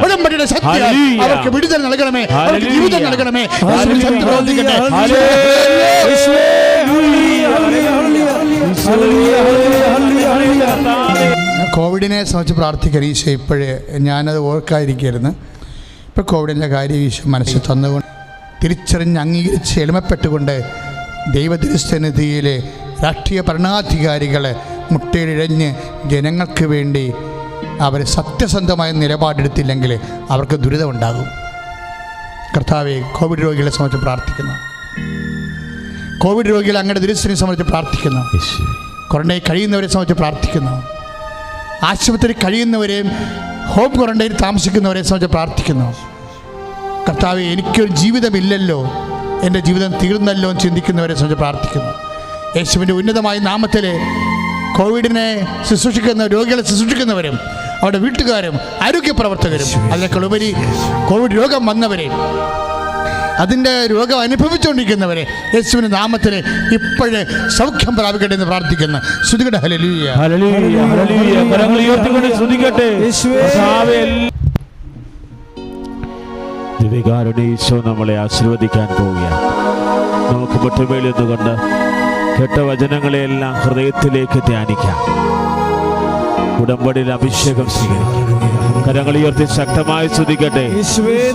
ഉടമ്പടിയുടെ ശക്തിയാൽ അവർക്ക് വിടുതൽ നൽകണമേ, അവർക്ക് ജീവിതം നൽകണമേ. കോവിഡിനെ സംബന്ധിച്ച് പ്രാർത്ഥിക്കാൻ ഈശോ ഇപ്പോഴേ ഞാനത് ഓർക്കാതിരിക്കരുന്ന്. ഇപ്പോൾ കോവിഡിൻ്റെ കാര്യം ഈശോ മനസ്സിൽ തന്നുകൊണ്ട് തിരിച്ചറിഞ്ഞ് അംഗീകരിച്ച് എളിമപ്പെട്ടുകൊണ്ട് ദൈവതിരുസന്നിധിയിലെ രാഷ്ട്രീയ ഭരണാധികാരികളെ മുട്ടയിഴഞ്ഞ് ജനങ്ങൾക്ക് വേണ്ടി അവർ സത്യസന്ധമായ നിലപാടെടുത്തില്ലെങ്കിൽ അവർക്ക് ദുരിതമുണ്ടാകും. കർത്താവെ, കോവിഡ് രോഗികളെ സംബന്ധിച്ച് പ്രാർത്ഥിക്കുന്നു. കോവിഡ് രോഗികളെ അങ്ങയുടെ തിരുസന്നിധിയെ സംബന്ധിച്ച് പ്രാർത്ഥിക്കുന്നു. ക്വാറന്റൈൻ കഴിയുന്നവരെ സംബന്ധിച്ച് പ്രാർത്ഥിക്കുന്നു. ആശുപത്രി കഴിയുന്നവരെയും ഹോം ക്വാറന്റൈനിൽ താമസിക്കുന്നവരെ സംബന്ധിച്ച് പ്രാർത്ഥിക്കുന്നു. കർത്താവെ, എനിക്കൊരു ജീവിതമില്ലല്ലോ, എൻ്റെ ജീവിതം തീർന്നല്ലോ എന്ന് ചിന്തിക്കുന്നവരെ സംബന്ധിച്ച് പ്രാർത്ഥിക്കുന്നു. യേശുവിൻ്റെ ഉന്നതമായ നാമത്തിൽ കോവിഡിനെ ശുശ്രൂഷിക്കുന്ന രോഗികളെ ശുശ്രൂഷിക്കുന്നവരും അവരുടെ വീട്ടുകാരും ആരോഗ്യ പ്രവർത്തകരും അതിനേക്കാളുപരി കോവിഡ് രോഗം വന്നവരെ, അതിൻ്റെ രോഗം അനുഭവിച്ചുകൊണ്ടിരിക്കുന്നവരെ യേശുവിൻ്റെ നാമത്തിൽ ഇപ്പോഴേ സൗഖ്യം പ്രാപിക്കട്ടെ എന്ന് പ്രാർത്ഥിക്കുന്നു. സ്തുതിക്കട്ടെ. ഹല്ലേലൂയ, ഹല്ലേലൂയ, ഹല്ലേലൂയ. കരങ്ങൾ ഉയർത്തിക്കൊണ്ട് സ്തുതിക്കട്ടെ. ദിവ്യകാരുണ്യ ഈശോ നമ്മളെ ആശീർവദിക്കാൻ പോവുകയാണ്. നമുക്ക് മുട്ടുമേൽ നിന്നുകൊണ്ട് കേട്ട വചനങ്ങളെയെല്ലാം ഹൃദയത്തിലേക്ക് ധ്യാനിക്കാം. ഉടമ്പടിയിൽ അഭിഷേകം സ്വീകരിക്കാം. കരങ്ങൾ ഉയർത്തി ശക്തമായി സ്തുതിക്കട്ടെ.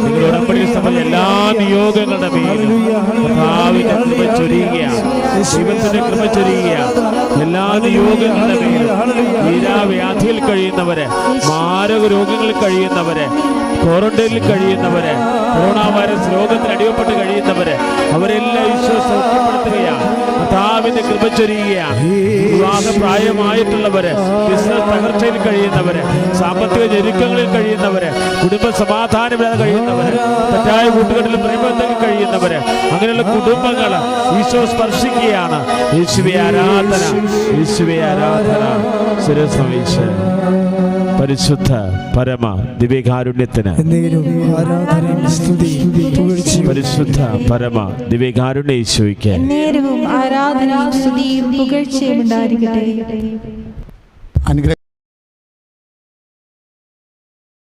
നിങ്ങൾ ഉടമ്പടിയിൽ സംബന്ധിച്ച എല്ലാ നിയോഗങ്ങളുടെ മേലും കർത്താവിന്റെ കൃപ ചൊരിയുകയാണ്. ദൈവത്തിന്റെ കൃപ ചൊരിയുകയാണ്. എല്ലാ നിയോഗങ്ങളുടെ മേലും തീരാവ്യാധിയിൽ കഴിയുന്നവരെ, മാരക രോഗങ്ങളിൽ കഴിയുന്നവരെ, ക്വാറന്റൈനിൽ കഴിയുന്നവരെ, കൊറോണ വൈറസ് രോഗത്തിന് അടിമപ്പെട്ട് കഴിയുന്നവരെ, അവരെല്ലാം ഈശോ സൗഖ്യപ്പെടുത്തുകയാണ്. കർത്താവിന്റെ ദൈവത്തിന്റെ കൃപ ചൊരിയുകയാണ്. വിവാഹ പ്രായമായിട്ടുള്ളവര്, ബിസിനസ് തകർച്ചയിൽ കഴിയുന്നവര്, സാമ്പത്തിക ഞെരുക്കങ്ങളിൽ കഴിയുന്നവര്, കുടുംബ സമാധാനമില്ലാതെ കഴിയുന്നവര്, തെറ്റായ കൂട്ടുകെട്ടിൽ പ്രേമത്തിൽ കഴിയുന്നവര്, അങ്ങനെയുള്ള കുടുംബങ്ങള് ഈശോ സ്പർശിക്കുകയാണ്. യേശുവേ ആരാധന, യേശുവേ ആരാധന. ശിരസ്നമിച്ച് പരിശുദ്ധ പരമ ദിവ്യകാരുണ്യത്തിന് പരിശുദ്ധ പരമ ദിവ്യകാരുണ്യ ഈശോയ്ക്ക് നേരവും ആരാധനയും സ്തുതിയും പുകഴ്ചയും ഉണ്ടായിരിക്കട്ടെ. അനുഗ്രഹ